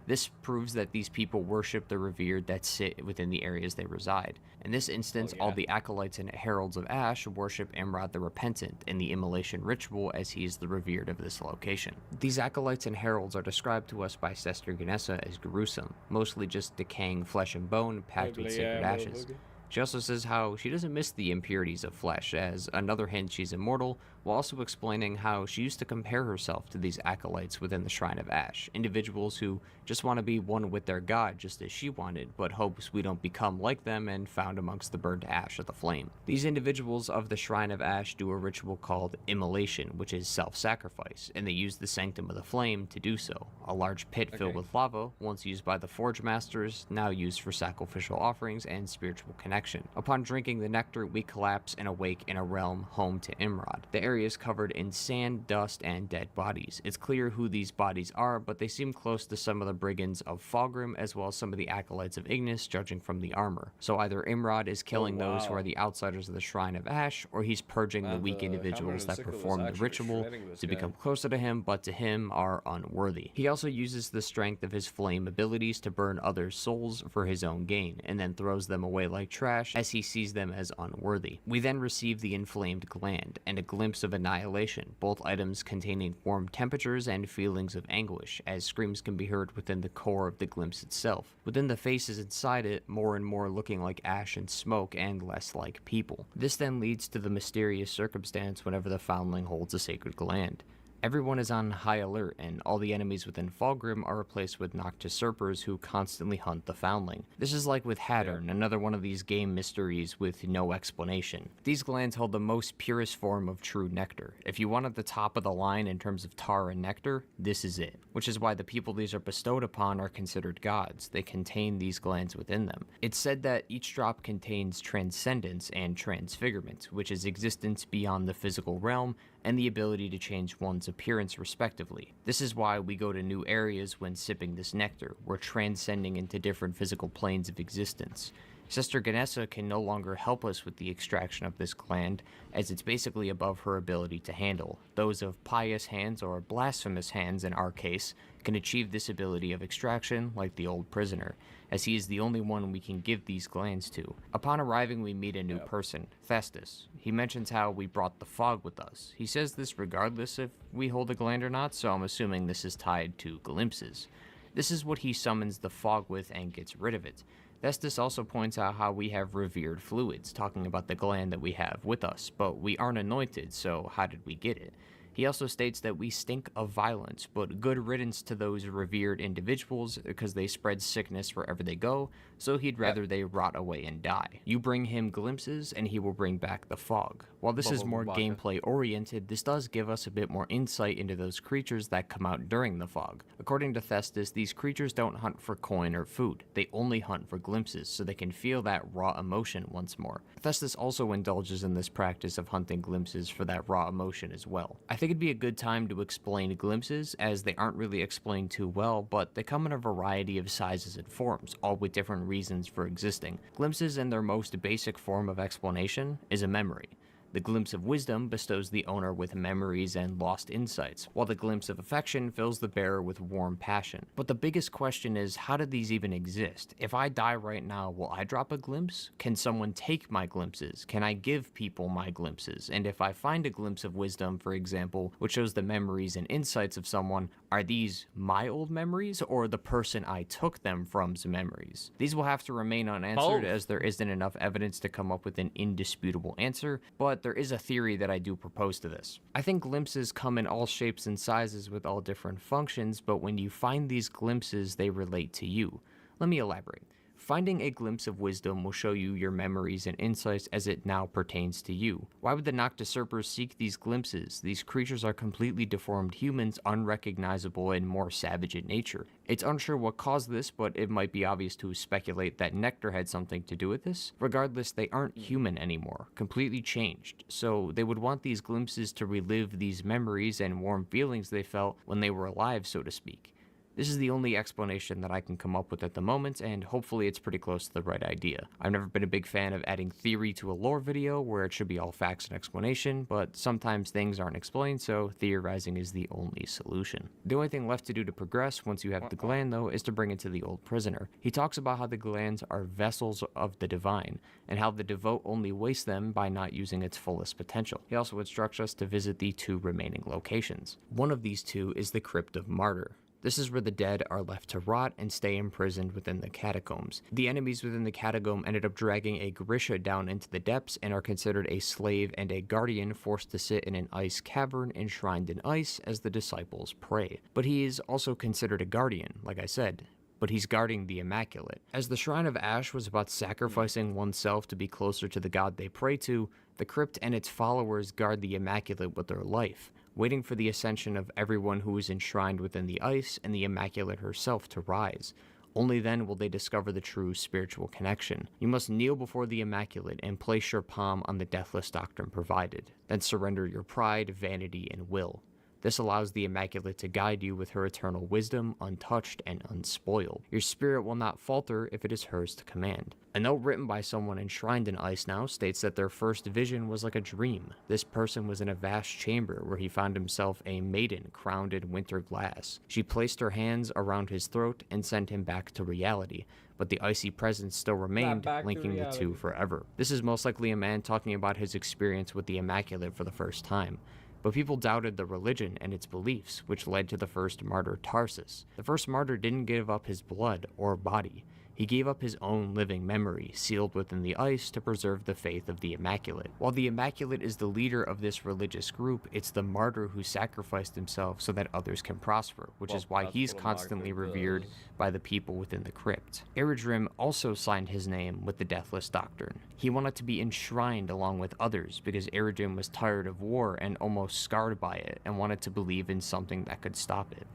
This proves that these people worship the revered that sit within the areas they reside. In this instance, all the acolytes and heralds of Ash worship Imrod the Repentant in the immolation ritual, as he is the revered of this location. These acolytes and heralds are described to us by Sester Ganessa as gruesome, mostly just decaying flesh and bone packed with sacred ashes. She also says how she doesn't miss the impurities of flesh, as another hint she's immortal, while also explaining how she used to compare herself to these acolytes within the Shrine of Ash, individuals who just want to be one with their god just as she wanted, but hopes we don't become like them and found amongst the burnt ash of the flame. These individuals of the Shrine of Ash do a ritual called immolation, which is self-sacrifice, and they use the Sanctum of the Flame to do so, a large pit filled with lava, once used by the Forge Masters, now used for sacrificial offerings and spiritual connection. Upon drinking the nectar, we collapse and awake in a realm home to Imrod. The area is covered in sand, dust, and dead bodies. It's clear who these bodies are, but they seem close to some of the brigands of Fulgrim, as well as some of the acolytes of Ignis, judging from the armor. So either Imrod is killing those who are the outsiders of the Shrine of Ash, or he's purging the weak individuals that perform the ritual to become closer to him, but to him are unworthy. He also uses the strength of his flame abilities to burn others' souls for his own gain, and then throws them away like trash as he sees them as unworthy. We then receive the inflamed gland, and a glimpse of annihilation, both items containing warm temperatures and feelings of anguish, as screams can be heard within the core of the glimpse itself. Within the faces inside it, more and more looking like ash and smoke and less like people. This then leads to the mysterious circumstance whenever the foundling holds a sacred gland. Everyone is on high alert, and all the enemies within Fulgrim are replaced with Noctis Usurpers who constantly hunt the foundling. This is like with Hattern, another one of these game mysteries with no explanation. These glands hold the most purest form of true nectar. If you wanted the top of the line in terms of tar and nectar, this is it. Which is why the people these are bestowed upon are considered gods. They contain these glands within them. It's said that each drop contains transcendence and transfigurement, which is existence beyond the physical realm, and the ability to change one's appearance respectively. This is why we go to new areas when sipping this nectar. We're transcending into different physical planes of existence. Sister Ganessa can no longer help us with the extraction of this gland, as it's basically above her ability to handle. Those of pious hands, or blasphemous hands in our case, can achieve this ability of extraction like the old prisoner, as he is the only one we can give these glands to. Upon arriving, we meet a new person, Thestus. He mentions how we brought the fog with us. He says this regardless if we hold a gland or not, so I'm assuming this is tied to glimpses. This is what he summons the fog with and gets rid of it. Thestus also points out how we have revered fluids, talking about the gland that we have with us, but we aren't anointed, so how did we get it? He also states that we stink of violence, but good riddance to those revered individuals because they spread sickness wherever they go, so he'd rather they rot away and die. You bring him glimpses and he will bring back the fog. While this is more gameplay oriented, this does give us a bit more insight into those creatures that come out during the fog. According to Thestus, these creatures don't hunt for coin or food. They only hunt for glimpses, so they can feel that raw emotion once more. Thestus also indulges in this practice of hunting glimpses for that raw emotion as well. I think it'd be a good time to explain glimpses, as they aren't really explained too well, but they come in a variety of sizes and forms, all with different reasons for existing. Glimpses, in their most basic form of explanation, is a memory. The glimpse of wisdom bestows the owner with memories and lost insights, while the glimpse of affection fills the bearer with warm passion. But the biggest question is, how do these even exist? If I die right now, will I drop a glimpse? Can someone take my glimpses? Can I give people my glimpses? And if I find a glimpse of wisdom, for example, which shows the memories and insights of someone, are these my old memories or the person I took them from's memories? These will have to remain unanswered, as there isn't enough evidence to come up with an indisputable answer, but there is a theory that I do propose to this. I think glimpses come in all shapes and sizes with all different functions, but when you find these glimpses, they relate to you. Let me elaborate. Finding a glimpse of wisdom will show you your memories and insights as it now pertains to you. Why would the Noctiserpers seek these glimpses? These creatures are completely deformed humans, unrecognizable and more savage in nature. It's unsure what caused this, but it might be obvious to speculate that Nectar had something to do with this. Regardless, they aren't human anymore, completely changed, so they would want these glimpses to relive these memories and warm feelings they felt when they were alive, so to speak. This is the only explanation that I can come up with at the moment, and hopefully it's pretty close to the right idea. I've never been a big fan of adding theory to a lore video where it should be all facts and explanation, but sometimes things aren't explained, so theorizing is the only solution. The only thing left to do to progress once you have the gland, though, is to bring it to the old prisoner. He talks about how the glands are vessels of the divine, and how the devout only waste them by not using its fullest potential. He also instructs us to visit the 2 remaining locations. One of these 2 is the Crypt of Martyr. This is where the dead are left to rot and stay imprisoned within the catacombs. The enemies within the catacomb ended up dragging a Grisha down into the depths and are considered a slave and a guardian forced to sit in an ice cavern enshrined in ice as the disciples pray. But he is also considered a guardian, like I said, but he's guarding the Immaculate. As the Shrine of Ash was about sacrificing oneself to be closer to the god they pray to, the crypt and its followers guard the Immaculate with their life, waiting for the ascension of everyone who is enshrined within the ice and the Immaculate herself to rise. Only then will they discover the true spiritual connection. You must kneel before the Immaculate and place your palm on the deathless doctrine provided, then surrender your pride, vanity, and will. This allows the Immaculate to guide you with her eternal wisdom, untouched and unspoiled. Your spirit will not falter if it is hers to command. A note written by someone enshrined in ice now states that their first vision was like a dream. This person was in a vast chamber where he found himself a maiden crowned in winter glass. She placed her hands around his throat and sent him back to reality, but the icy presence still remained, linking the 2 forever. This is most likely a man talking about his experience with the Immaculate for the first time. But people doubted the religion and its beliefs, which led to the first martyr, Tarsus. The first martyr didn't give up his blood or body. He gave up his own living memory, sealed within the ice to preserve the faith of the Immaculate. While the Immaculate is the leader of this religious group, it's the martyr who sacrificed himself so that others can prosper, which is why he's constantly revered by the people within the crypt. Eredrim also signed his name with the Deathless Doctrine. He wanted to be enshrined along with others because Eredrim was tired of war and almost scarred by it, and wanted to believe in something that could stop it.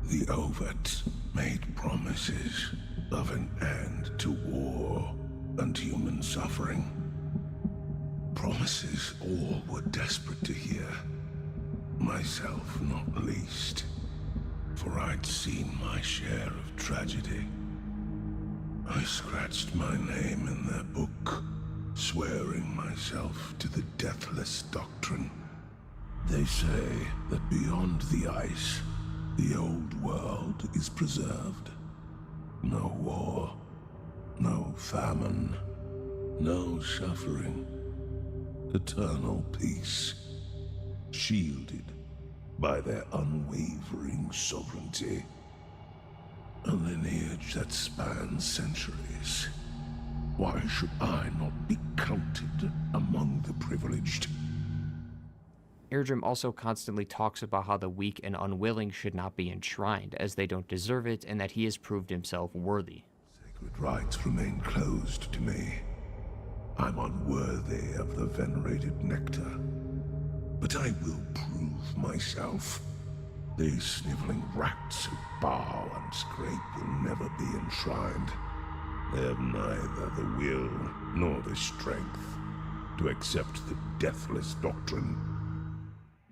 The Ovats made promises of an end to war and human suffering. Promises all were desperate to hear, myself not least, for I'd seen my share of tragedy. I scratched my name in their book, swearing myself to the Deathless Doctrine. They say that beyond the ice, the old world is preserved. No war, no famine, no suffering. Eternal peace, shielded by their unwavering sovereignty. A lineage that spans centuries. Why should I not be counted among the privileged? Airdrim also constantly talks about how the weak and unwilling should not be enshrined, as they don't deserve it, and that he has proved himself worthy. Sacred rites remain closed to me. I'm unworthy of the venerated nectar. But I will prove myself. These sniveling rats who bow and scrape will never be enshrined. They have neither the will nor the strength to accept the Deathless Doctrine.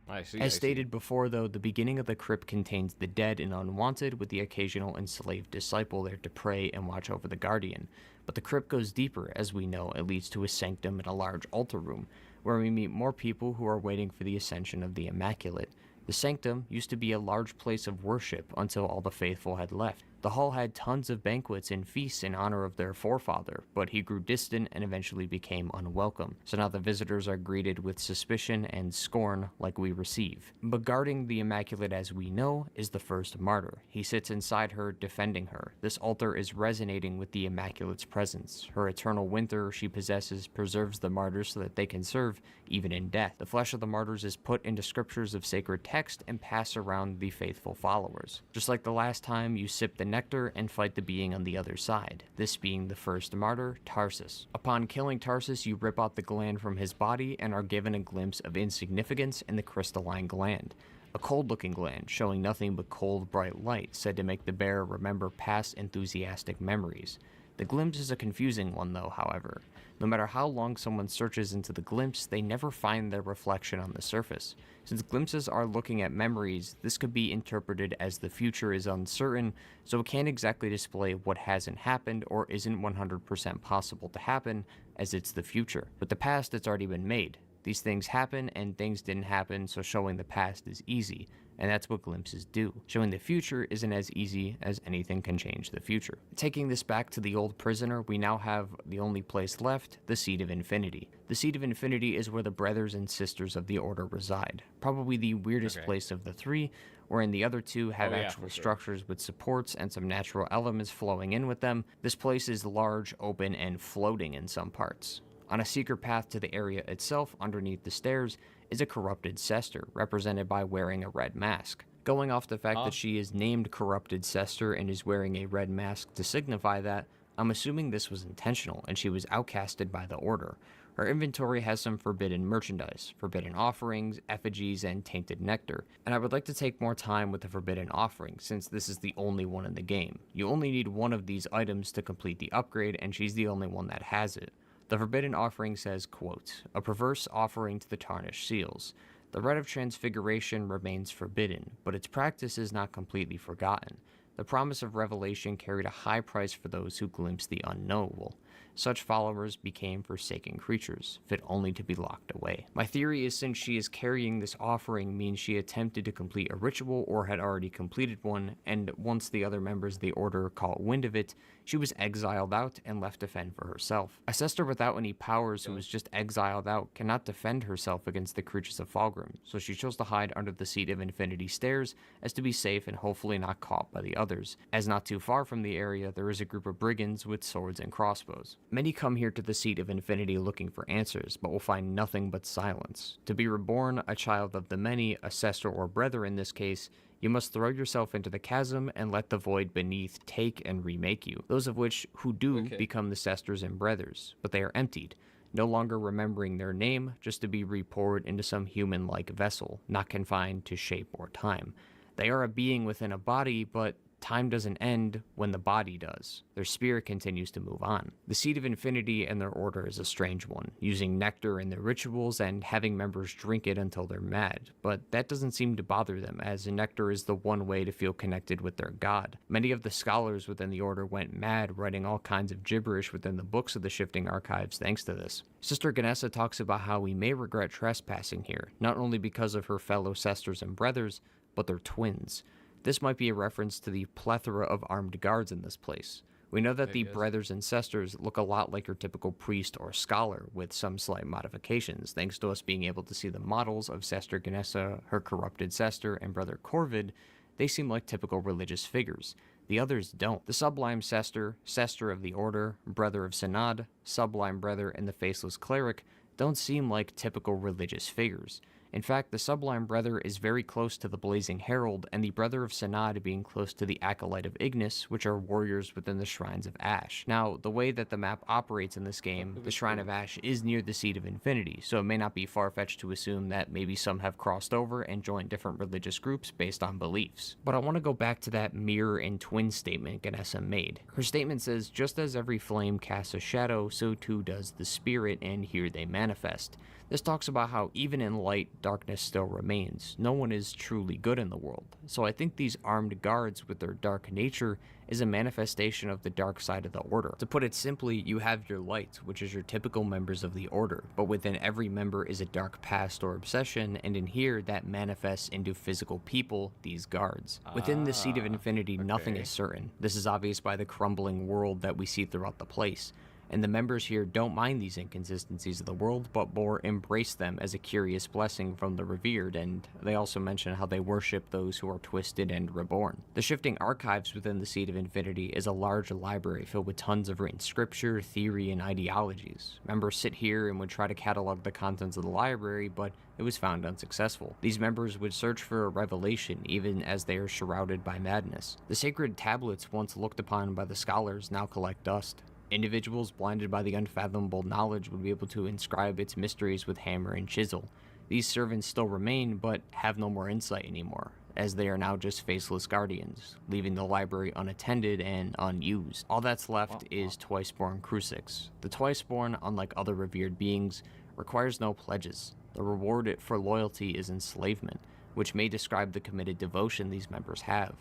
I see. As stated before, though, the beginning of the crypt contains the dead and unwanted, with the occasional enslaved disciple there to pray and watch over the Guardian. But the crypt goes deeper, as we know. It leads to a sanctum and a large altar room, where we meet more people who are waiting for the ascension of the Immaculate. The sanctum used to be a large place of worship until all the faithful had left. The hall had tons of banquets and feasts in honor of their forefather, but he grew distant and eventually became unwelcome. So now the visitors are greeted with suspicion and scorn like we receive. But guarding the Immaculate, as we know, is the first martyr. He sits inside her, defending her. This altar is resonating with the Immaculate's presence. Her eternal winter she possesses preserves the martyrs so that they can serve even in death. The flesh of the martyrs is put into scriptures of sacred text and passed around the faithful followers. Just like the last time, you sip the nectar and fight the being on the other side, this being the first martyr, Tarsus. Upon killing Tarsus, you rip out the gland from his body and are given a glimpse of insignificance in the crystalline gland. A cold-looking gland, showing nothing but cold, bright light, said to make the bearer remember past enthusiastic memories. The glimpse is a confusing one, though, however. No matter how long someone searches into the glimpse, they never find their reflection on the surface. Since glimpses are looking at memories, this could be interpreted as the future is uncertain, so it can't exactly display what hasn't happened or isn't 100% possible to happen, as it's the future. With the past, it's already been made. These things happen, and things didn't happen, so showing the past is easy. And that's what glimpses do. Showing the future isn't as easy as anything can change the future. Taking this back to the old prisoner, we now have the only place left, the Seat of Infinity. The Seat of Infinity is where the brothers and sisters of the Order reside. Probably the weirdest place of the three, wherein the other two have actual structures with supports and some natural elements flowing in with them. This place is large, open, and floating in some parts. On a secret path to the area itself, underneath the stairs, is a corrupted Sester, represented by wearing a red mask. Going off the fact that she is named Corrupted Sester and is wearing a red mask to signify that, I'm assuming this was intentional and she was outcasted by the Order. Her inventory has some forbidden merchandise, forbidden offerings, effigies, and tainted nectar, and I would like to take more time with the forbidden offering since this is the only one in the game. You only need one of these items to complete the upgrade, and she's the only one that has it. The forbidden offering says, quote, "A perverse offering to the tarnished seals. The rite of transfiguration remains forbidden, but its practice is not completely forgotten. The promise of revelation carried a high price for those who glimpsed the unknowable. Such followers became forsaken creatures, fit only to be locked away." My theory is since she is carrying this offering means she attempted to complete a ritual or had already completed one, and once the other members of the Order caught wind of it, she was exiled out and left to fend for herself. A Sester without any powers who was just exiled out cannot defend herself against the creatures of Fulgrim, so she chose to hide under the Seat of Infinity stairs as to be safe and hopefully not caught by the others, as not too far from the area there is a group of brigands with swords and crossbows. Many come here to the Seat of Infinity looking for answers, but will find nothing but silence. To be reborn, a child of the many, a Sester or brother in this case, you must throw yourself into the chasm and let the void beneath take and remake you. Those of which who do become the Sesters and brothers, but they are emptied, no longer remembering their name, just to be repoured into some human-like vessel, not confined to shape or time. They are a being within a body, but time doesn't end when the body does. Their spirit continues to move on. The Seed of Infinity and their order is a strange one, using nectar in their rituals and having members drink it until they're mad, but that doesn't seem to bother them, as nectar is the one way to feel connected with their god. Many of the scholars within the order went mad, writing all kinds of gibberish within the books of the Shifting Archives thanks to this. Sister Ganessa talks about how we may regret trespassing here, not only because of her fellow sisters and brothers, but they're twins. This might be a reference to the plethora of armed guards in this place. We know that the brothers and sisters look a lot like your typical priest or scholar, with some slight modifications, thanks to us being able to see the models of Sister Ganessa, her corrupted sister, and brother Corvid. They seem like typical religious figures. The others don't. The Sublime Sister, Sister of the Order, Brother of Synod, Sublime Brother, and the Faceless Cleric don't seem like typical religious figures. In fact, the Sublime Brother is very close to the Blazing Herald, and the Brother of Synod being close to the Acolyte of Ignis, which are warriors within the Shrines of Ash. Now, the way that the map operates in this game, the Shrine of Ash is near the Seed of Infinity, so it may not be far-fetched to assume that maybe some have crossed over and joined different religious groups based on beliefs. But I want to go back to that mirror and twin statement Ganessa made. Her statement says, just as every flame casts a shadow, so too does the spirit, and here they manifest. This talks about how even in light, darkness still remains. No one is truly good in the world. So I think these armed guards with their dark nature is a manifestation of the dark side of the Order. To put it simply, you have your light, which is your typical members of the Order, but within every member is a dark past or obsession, and in here that manifests into physical people, these guards. Within the Seed of Infinity, nothing is certain. This is obvious by the crumbling world that we see throughout the place. And the members here don't mind these inconsistencies of the world, but more embrace them as a curious blessing from the revered, and they also mention how they worship those who are twisted and reborn. The Shifting Archives within the Seed of Infinity is a large library filled with tons of written scripture, theory, and ideologies. Members sit here and would try to catalog the contents of the library, but it was found unsuccessful. These members would search for a revelation even as they are shrouded by madness. The sacred tablets once looked upon by the scholars now collect dust. Individuals blinded by the unfathomable knowledge would be able to inscribe its mysteries with hammer and chisel. These servants still remain, but have no more insight anymore, as they are now just faceless guardians, leaving the library unattended and unused. All that's left is Twiceborn Crucix. The Twiceborn, unlike other revered beings, requires no pledges. The reward for loyalty is enslavement, which may describe the committed devotion these members have.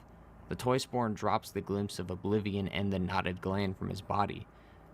The Twiceborn drops the glimpse of oblivion and the knotted gland from his body.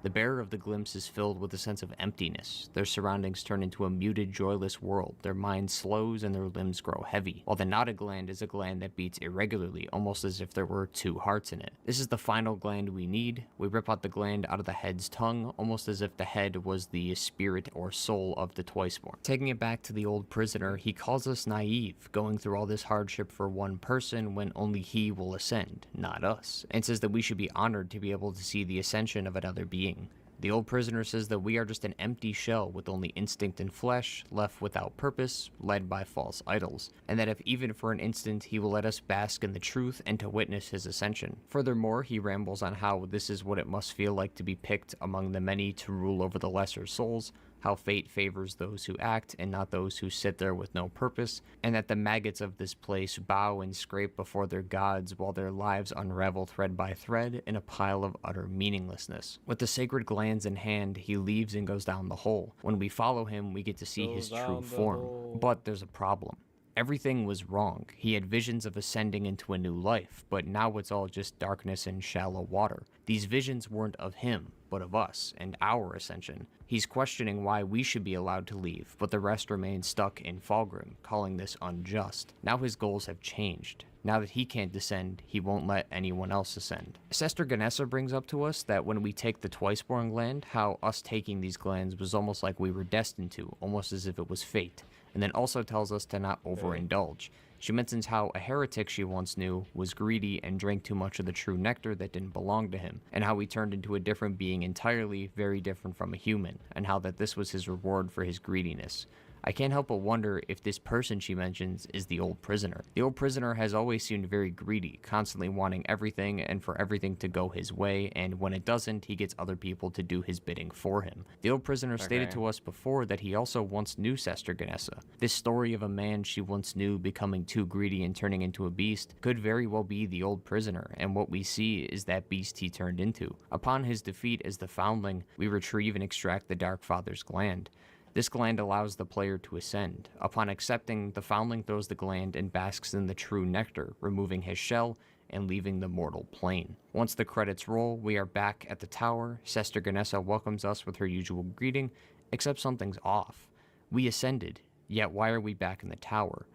The bearer of the glimpse is filled with a sense of emptiness. Their surroundings turn into a muted, joyless world. Their mind slows and their limbs grow heavy, while the knotted gland is a gland that beats irregularly, almost as if there were two hearts in it. This is the final gland we need. We rip out the gland out of the head's tongue, almost as if the head was the spirit or soul of the Twiceborn. Taking it back to the old prisoner, he calls us naive, going through all this hardship for one person when only he will ascend, not us, and says that we should be honored to be able to see the ascension of another being. The old prisoner says that we are just an empty shell with only instinct and flesh, left without purpose, led by false idols, and that if even for an instant he will let us bask in the truth and to witness his ascension. Furthermore, he rambles on how this is what it must feel like to be picked among the many to rule over the lesser souls, how fate favors those who act and not those who sit there with no purpose, and that the maggots of this place bow and scrape before their gods while their lives unravel thread by thread in a pile of utter meaninglessness. With the sacred glands in hand, he leaves and goes down the hole. When we follow him, we get to see his true form. But there's a problem. Everything was wrong. He had visions of ascending into a new life, but now it's all just darkness and shallow water. These visions weren't of him, but of us and our ascension. He's questioning why we should be allowed to leave, but the rest remain stuck in Fulgrim, calling this unjust. Now his goals have changed. Now that he can't descend, he won't let anyone else ascend. Sister Ganessa brings up to us that when we take the Twiceborn gland, how us taking these glands was almost like we were destined to, almost as if it was fate, and then also tells us to not overindulge. She mentions how a heretic she once knew was greedy and drank too much of the true nectar that didn't belong to him, and how he turned into a different being entirely, very different from a human, and how that this was his reward for his greediness. I can't help but wonder if this person she mentions is the old prisoner. The old prisoner has always seemed very greedy, constantly wanting everything and for everything to go his way, and when it doesn't, he gets other people to do his bidding for him. The old prisoner stated to us before that he also once knew Sester Ganessa. This story of a man she once knew becoming too greedy and turning into a beast could very well be the old prisoner, and what we see is that beast he turned into. Upon his defeat as the Foundling, we retrieve and extract the Dark Father's gland. This gland allows the player to ascend. Upon accepting, the Foundling throws the gland and basks in the true nectar, removing his shell and leaving the mortal plane. Once the credits roll, we are back at the tower. Sester Ganessa welcomes us with her usual greeting, except something's off. We ascended, yet why are we back in the tower?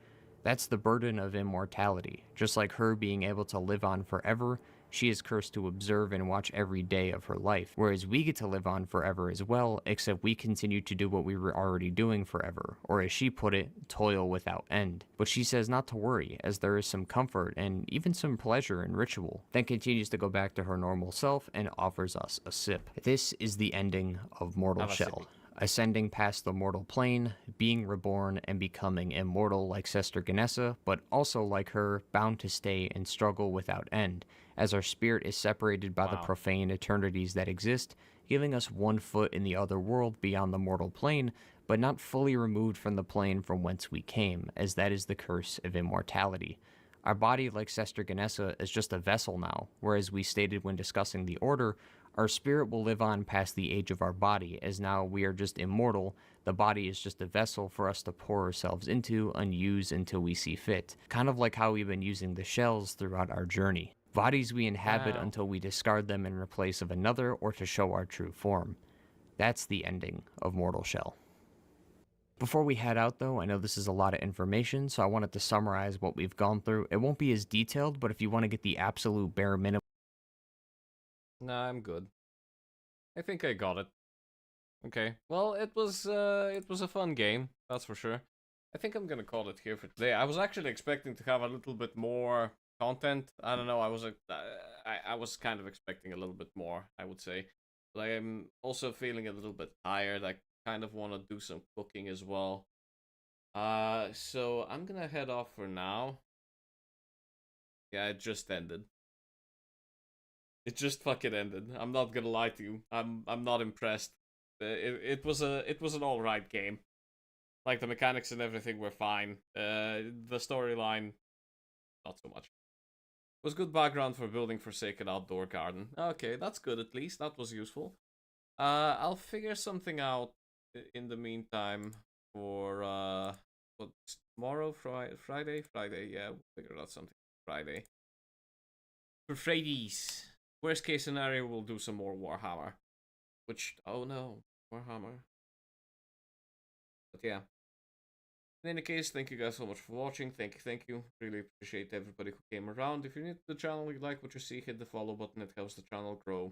That's the burden of immortality. Just like her being able to live on forever, she is cursed to observe and watch every day of her life, whereas we get to live on forever as well, except we continue to do what we were already doing forever, or as she put it, toil without end. But she says not to worry, as there is some comfort and even some pleasure in ritual, then continues to go back to her normal self and offers us a sip. This is the ending of Mortal Shell. Ascending past the mortal plane, being reborn, and becoming immortal like Sester Ganessa, but also like her, bound to stay and struggle without end, as our spirit is separated by the profane eternities that exist, giving us 1 foot in the other world beyond the mortal plane, but not fully removed from the plane from whence we came, as that is the curse of immortality. Our body, like Sester Ganessa, is just a vessel now, whereas we stated when discussing the Order, our spirit will live on past the age of our body, as now we are just immortal. The body is just a vessel for us to pour ourselves into and use until we see fit, kind of like how we've been using the shells throughout our journey. Bodies we inhabit until we discard them in replace of another or to show our true form. That's the ending of Mortal Shell. Before we head out though, I know this is a lot of information, so I wanted to summarize what we've gone through. It won't be as detailed, but if you want to get the absolute bare minimum. Nah, I'm good. I think I got it. Okay. Well, it was a fun game, that's for sure. I think I'm gonna call it here for today. I was actually expecting to have a little bit more content. I don't know. I was kind of expecting a little bit more, I would say. But I am also feeling a little bit tired. I kind of want to do some cooking as well. So I'm gonna head off for now. Yeah, it just ended. It just fucking ended. I'm not gonna lie to you. I'm not impressed. It was an alright game. Like the mechanics and everything were fine. The storyline, not so much. It was good background for building Forsaken Outdoor Garden. Okay, that's good at least. That was useful. I'll figure something out in the meantime for what's tomorrow? Friday? Friday, yeah, we'll figure out something Friday. For Fridays. Worst case scenario, we'll do some more Warhammer. Which, oh no, Warhammer. But yeah. In any case, thank you guys so much for watching. Thank you. Really appreciate everybody who came around. If you're new to the channel, you like what you see, hit the follow button. It helps the channel grow.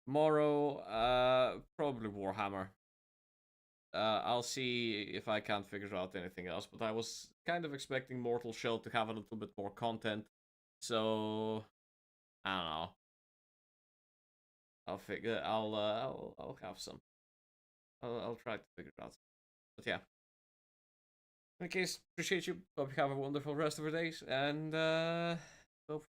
Tomorrow, probably Warhammer. I'll see if I can't figure out anything else. But I was kind of expecting Mortal Shell to have a little bit more content. So I don't know. I'll figure. I'll have some. I'll try to figure it out. But yeah. In any case, appreciate you. Hope you have a wonderful rest of your days, and hopefully.